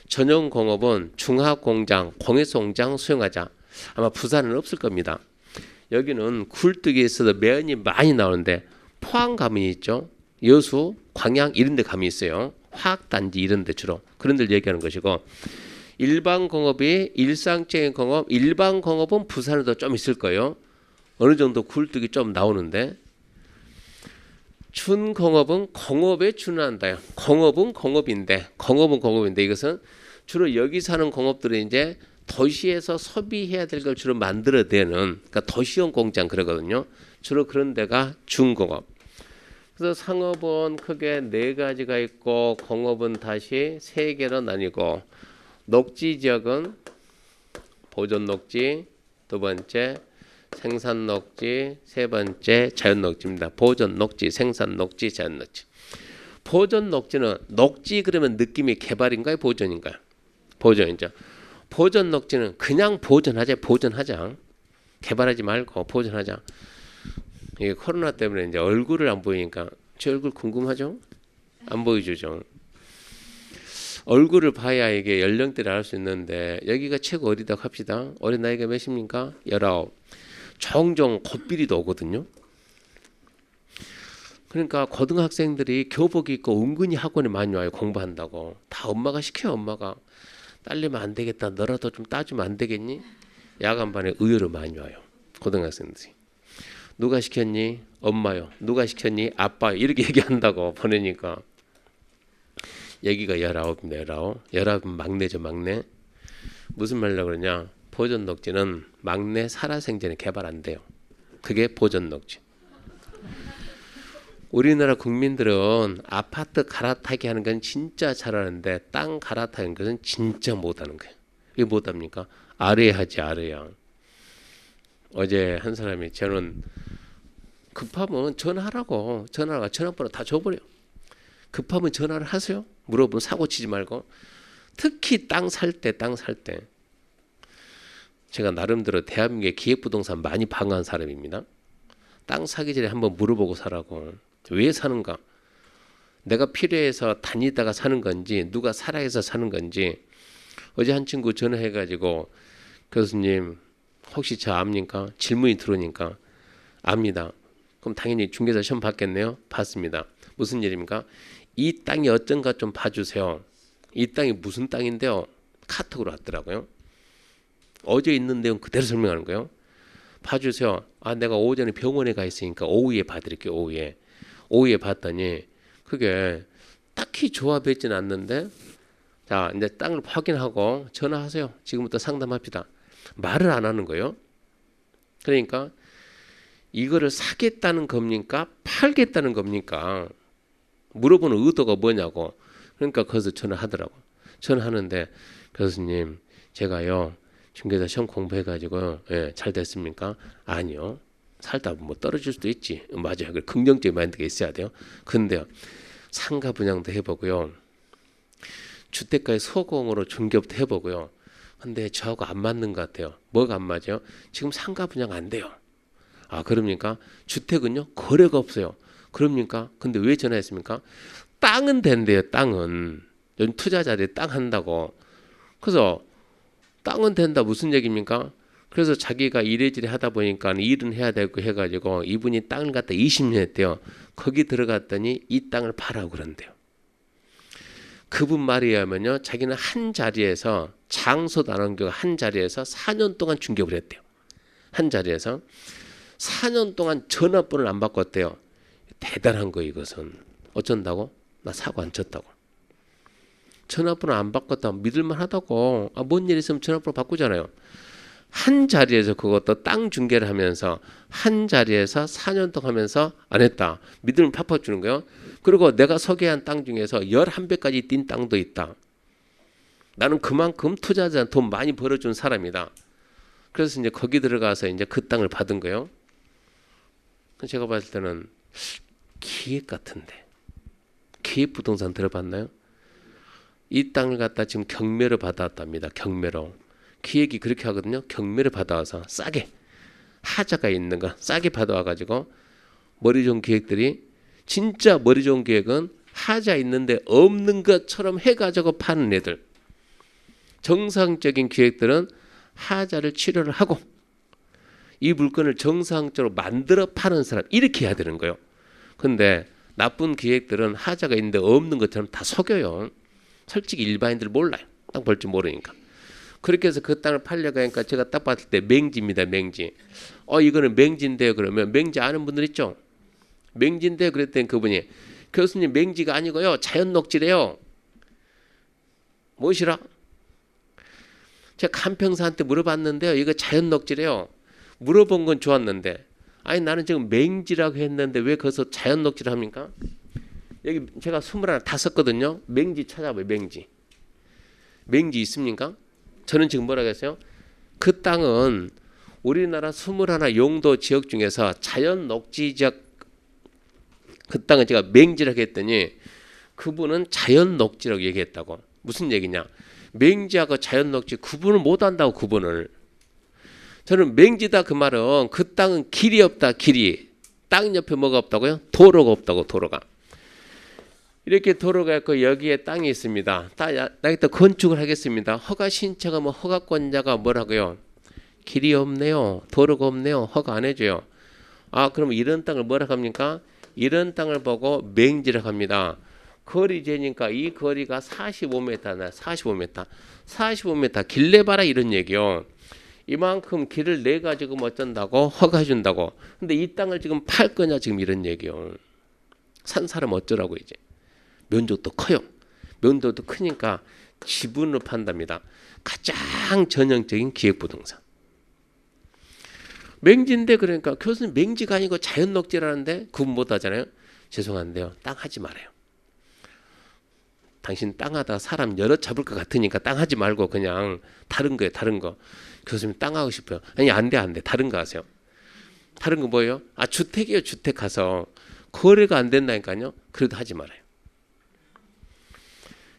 전용 공업은 중화공장, 공예송장, 수영하자. 아마 부산은 없을 겁니다. 여기는 굴뚝에서도 매연이 많이 나오는데 포항 가면 있죠. 여수, 광양 이런 데 가면 있어요. 화학단지 이런 데 주로. 그런 데를 얘기하는 것이고 일반 공업이 일상적인 공업, 일반 공업은 부산에도 좀 있을 거예요. 어느 정도 굴뚝이 좀 나오는데 준공업은 공업에 준한다요. 공업은 공업인데 이것은 주로 여기 사는 공업들은 이제 도시에서 소비해야 될 걸 주로 만들어내는 그러니까 도시형 공장 그러거든요. 주로 그런 데가 중공업. 그래서 상업은 크게 네 가지가 있고 공업은 다시 세 개로 나뉘고 녹지 지역은 보존 녹지, 두 번째 생산 녹지, 세 번째 자연 녹지입니다. 보존 녹지, 생산 녹지, 자연 녹지. 보존 녹지는 녹지 그러면 느낌이 개발인가요, 보존인가요? 보존이죠. 보존 녹지는 그냥 보존하자. 개발하지 말고 보존하자. 이게 코로나 때문에 이제 얼굴을 안 보이니까 제 얼굴 궁금하죠? 안 보여주죠. 얼굴을 봐야 이게 연령대를 알 수 있는데 여기가 최고 어리다고 합시다. 어린 나이가 몇입니까? 19. 종종 콧비리도 오거든요. 그러니까 고등학생들이 교복 입고 은근히 학원에 많이 와요. 공부한다고. 다 엄마가 시켜요. 엄마가. 딸리면 안 되겠다. 너라도 좀 따주면 안 되겠니? 야간반에 의외로 많이 와요. 고등학생들이. 누가 시켰니? 엄마요. 누가 시켰니? 아빠요. 이렇게 얘기한다고 보내니까. 여기가 19입니다. 19은 막내죠. 막내. 무슨 말이라고 그러냐. 보존 녹지는 막내 살아생전에 개발 안 돼요. 그게 보존 녹지. 우리나라 국민들은 아파트 갈아타기 하는 건 진짜 잘하는데 땅 갈아타는 것은 진짜 못하는 거예요. 이게 못합니까? 아래야 하지 아래야. 어제 한 사람이 저는 급하면 전화하라고 전화번호 다 줘버려. 급하면 전화를 하세요. 물어보면 사고 치지 말고. 특히 땅 살 때 제가 나름대로 대한민국의 기획부동산 많이 방어한 사람입니다. 땅 사기 전에 한번 물어보고 사라고. 왜 사는가? 내가 필요해서 다니다가 사는 건지 누가 살아해서 사는 건지. 어제 한 친구 전화해가지고 교수님 혹시 저 압니까? 질문이 들어오니까 압니다. 그럼 당연히 중개사 시험 봤겠네요. 봤습니다. 무슨 일입니까? 이 땅이 어쩐가 좀 봐주세요. 이 땅이 무슨 땅인데요? 카톡으로 왔더라고요. 어제 있는 내용 그대로 설명하는 거예요. 봐주세요. 아 내가 오전에 병원에 가 있으니까 오후에 봐드릴게요. 오후에 봤더니 그게 딱히 좋아 보이진 않는데 자 이제 땅을 확인하고 전화하세요. 지금부터 상담합시다. 말을 안 하는 거예요. 그러니까 이거를 사겠다는 겁니까? 팔겠다는 겁니까? 물어보는 의도가 뭐냐고. 그러니까 거기서 전화하더라고. 전화하는데 교수님 제가요 중개사 시험 공부해가지고 잘 됐습니까? 아니요. 살다 보면 뭐 떨어질 수도 있지. 맞아요. 긍정적인 마인드가 있어야 돼요. 근데요 상가 분양도 해보고요. 주택가의 소공으로 중개업도 해보고요. 근데 저하고 안 맞는 것 같아요. 뭐가 안 맞아요? 지금 상가 분양 안 돼요. 아, 그럽니까? 주택은요? 거래가 없어요. 그럽니까? 근데 왜 전화했습니까? 땅은 된대요. 땅은. 요즘 투자자들이 땅 한다고. 그래서 땅은 된다 무슨 얘기입니까? 그래서 자기가 이래저래 하다 보니까 일은 해야 되고 해가지고 이분이 땅을 갖다 20년 했대요. 거기 들어갔더니 이 땅을 팔라고 그런대요. 그분 말에 의하면요, 자기는 한 자리에서 장소도 안 옮기고 한 자리에서 4년 동안 중개를 했대요. 한 자리에서 4년 동안 전화번호를 안 바꿨대요. 대단한 거 이것은. 어쩐다고? 나 사고 안 쳤다고. 전화번호 안 바꿨다고 믿을만 하다고. 아, 뭔 일 있으면 전화번호 바꾸잖아요. 한 자리에서 그것도 땅 중개를 하면서 한 자리에서 4년 동안 하면서 안 했다. 믿음을 팍팍 주는 거예요. 그리고 내가 소개한 땅 중에서 11배까지 뛴 땅도 있다. 나는 그만큼 투자자한테 돈 많이 벌어준 사람이다. 그래서 이제 거기 들어가서 이제 그 땅을 받은 거예요. 제가 봤을 때는 기획 같은데. 기획 부동산 들어봤나요? 이 땅을 갖다 지금 경매로 받았답니다. 경매로. 기획이 그렇게 하거든요. 경매를 받아와서 싸게 하자가 있는 거 싸게 받아와가지고 머리 좋은 기획들이 진짜 머리 좋은 기획은 하자 있는데 없는 것처럼 해가지고 파는 애들. 정상적인 기획들은 하자를 치료를 하고 이 물건을 정상적으로 만들어 파는 사람 이렇게 해야 되는 거예요. 근데 나쁜 기획들은 하자가 있는데 없는 것처럼 다 속여요. 솔직히 일반인들 몰라요. 땅 벌 줄 모르니까. 그렇게 해서 그 땅을 팔려고 하니까 제가 딱 봤을 때 맹지입니다. 맹지. 이거는 맹지인데요. 그러면 맹지 아는 분들 있죠? 맹지인데요. 그랬더니 그분이 교수님 맹지가 아니고요. 자연 녹지래요. 무엇이라? 제가 간평사한테 물어봤는데요. 이거 자연 녹지래요. 물어본 건 좋았는데 아니 나는 지금 맹지라고 했는데 왜 거기서 자연 녹지를 합니까? 여기 제가 21 다 썼거든요. 맹지 찾아봐요. 맹지. 맹지 있습니까? 저는 지금 뭐라고 했어요? 그 땅은 우리나라 21 용도 지역 중에서 자연 녹지 지역 그 땅은 제가 맹지라고 했더니 그분은 자연 녹지라고 얘기했다고. 무슨 얘기냐? 맹지하고 자연 녹지 구분을 못 한다고 구분을. 저는 맹지다 그 말은 그 땅은 길이 없다 길이. 땅 옆에 뭐가 없다고요? 도로가 없다고 도로가. 이렇게 도로가 있고 여기에 땅이 있습니다. 나기다 건축을 하겠습니다. 허가 신청하 뭐 허가권자가 뭐라고요? 길이 없네요. 도로가 없네요. 허가 안 해줘요. 아 그럼 이런 땅을 뭐라고 합니까? 이런 땅을 보고 맹지라고 합니다. 거리 재니까 이 거리가 45m나 45m. 45m 길 내봐라 이런 얘기요. 이만큼 길을 내 가지고 뭐 어쩐다고 허가 준다고. 근데 이 땅을 지금 팔 거냐 지금 이런 얘기요. 산 사람 어쩌라고 이제. 면적도 커요. 면적도 크니까 지분으로 판답니다. 가장 전형적인 기획부동산. 맹지인데 그러니까 교수님 맹지가 아니고 자연 녹지라는데 구분 못 하잖아요. 죄송한데요. 땅 하지 말아요. 당신 땅 하다가 사람 여러 잡을 것 같으니까 땅 하지 말고 그냥 다른 거예요. 다른 거. 교수님 땅 하고 싶어요. 아니 안 돼. 다른 거 하세요. 다른 거 뭐예요? 아 주택이에요. 주택 가서 거래가 안 된다니까요. 그래도 하지 말아요.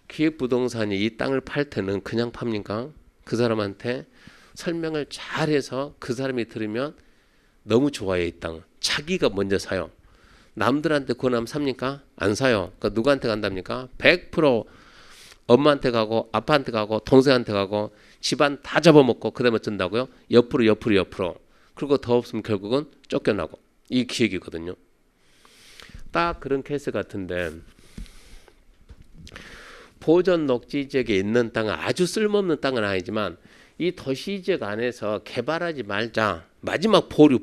기획부동산이 이 땅을 팔 때는 그냥 팝니까? 그 사람한테 설명을 잘해서 그 사람이 들으면 너무 좋아요. 이 땅. 자기가 먼저 사요. 남들한테 권하면 삽니까? 안 사요. 그러니까 누구한테 간답니까? 100% 엄마한테 가고 아빠한테 가고 동생한테 가고 집안 다 잡아먹고 그 다음에 어쩐다고요? 옆으로. 그리고 더 없으면 결국은 쫓겨나고. 이 기획이거든요. 딱 그런 케이스 같은데 보전 녹지 지역에 있는 땅은 아주 쓸모없는 땅은 아니지만 이 도시 지역 안에서 개발하지 말자. 마지막 보류.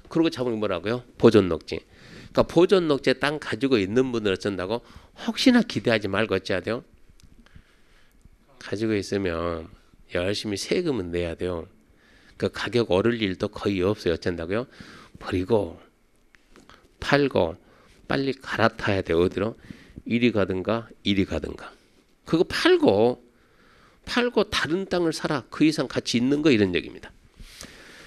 그러고 잡은 뭐라고요? 보전 녹지. 그러니까 보전 녹지에 땅 가지고 있는 분들 어쩐다고? 혹시나 기대하지 말고 어찌해야 돼요? 가지고 있으면 열심히 세금은 내야 돼요. 그 가격 오를 일도 거의 없어요. 어쩐다고요? 버리고 팔고 빨리 갈아타야 돼요. 어디로? 이리 가든가. 그거 팔고 다른 땅을 사라. 그 이상 가치 있는 거 이런 얘기입니다.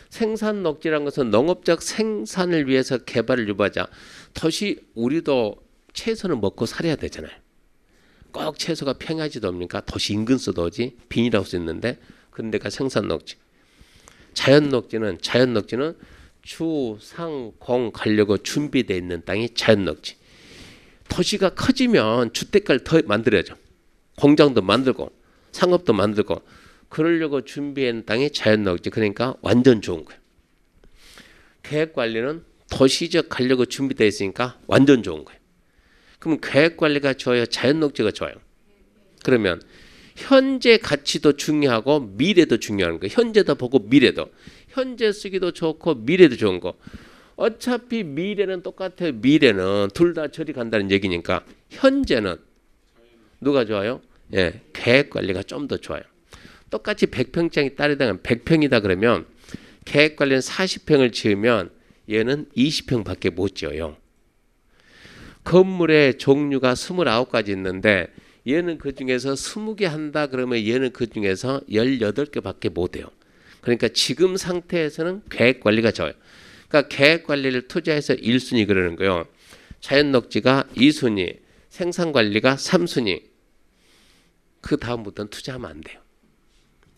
생산 녹지라는 것은 농업적 생산을 위해서 개발을 유발하자. 도시 우리도 채소는 먹고 살아야 되잖아요. 꼭 채소가 평야지도 옵니까? 도시 인근서도 오지. 비닐하우스 있는데 그런 데가 생산 녹지. 자연 녹지는 주, 상, 공 가려고 준비되어 있는 땅이 자연 녹지. 도시가 커지면 주택가를 더 만들어야죠. 공장도 만들고 상업도 만들고 그러려고 준비한 땅이 자연 녹지. 그러니까 완전 좋은 거예요. 계획관리는 도시적 가려고 준비되어 있으니까 완전 좋은 거예요. 그럼 계획관리가 좋아요? 자연 녹지가 좋아요? 그러면 현재 가치도 중요하고 미래도 중요한 거예요. 현재도 보고 미래도. 현재 쓰기도 좋고 미래도 좋은 거. 어차피 미래는 똑같아요. 미래는 둘 다 저리 간다는 얘기니까 현재는 누가 좋아요? 예, 계획관리가 좀 더 좋아요. 똑같이 100평짜리 딸에다가 100평이다 그러면 계획관리는 40평을 지으면 얘는 20평밖에 못 지어요. 건물의 종류가 29가지 있는데 얘는 그 중에서 20개 한다 그러면 얘는 그 중에서 18개밖에 못 해요. 그러니까 지금 상태에서는 계획관리가 좋아요. 그러니까 계획관리를 투자해서 1순위 그러는 거예요. 자연녹지가 2순위, 생산관리가 3순위. 그 다음부터는 투자하면 안 돼요.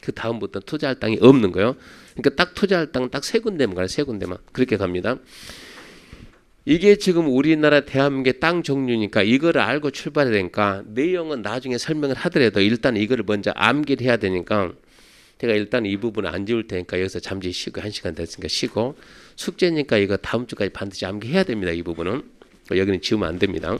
그 다음부터는 투자할 땅이 없는 거예요. 그러니까 딱 투자할 땅은 딱 세 군데만 가요. 세 군데만. 그렇게 갑니다. 이게 지금 우리나라 대한민국의 땅 종류니까 이거를 알고 출발해야 되니까 내용은 나중에 설명을 하더라도 일단 이거를 먼저 암기를 해야 되니까 제가 일단 이 부분을 안 지울 테니까 여기서 잠시 쉬고 1시간 됐으니까 쉬고 숙제니까 이거 다음 주까지 반드시 암기해야 됩니다. 이 부분은 여기는 지우면 안 됩니다.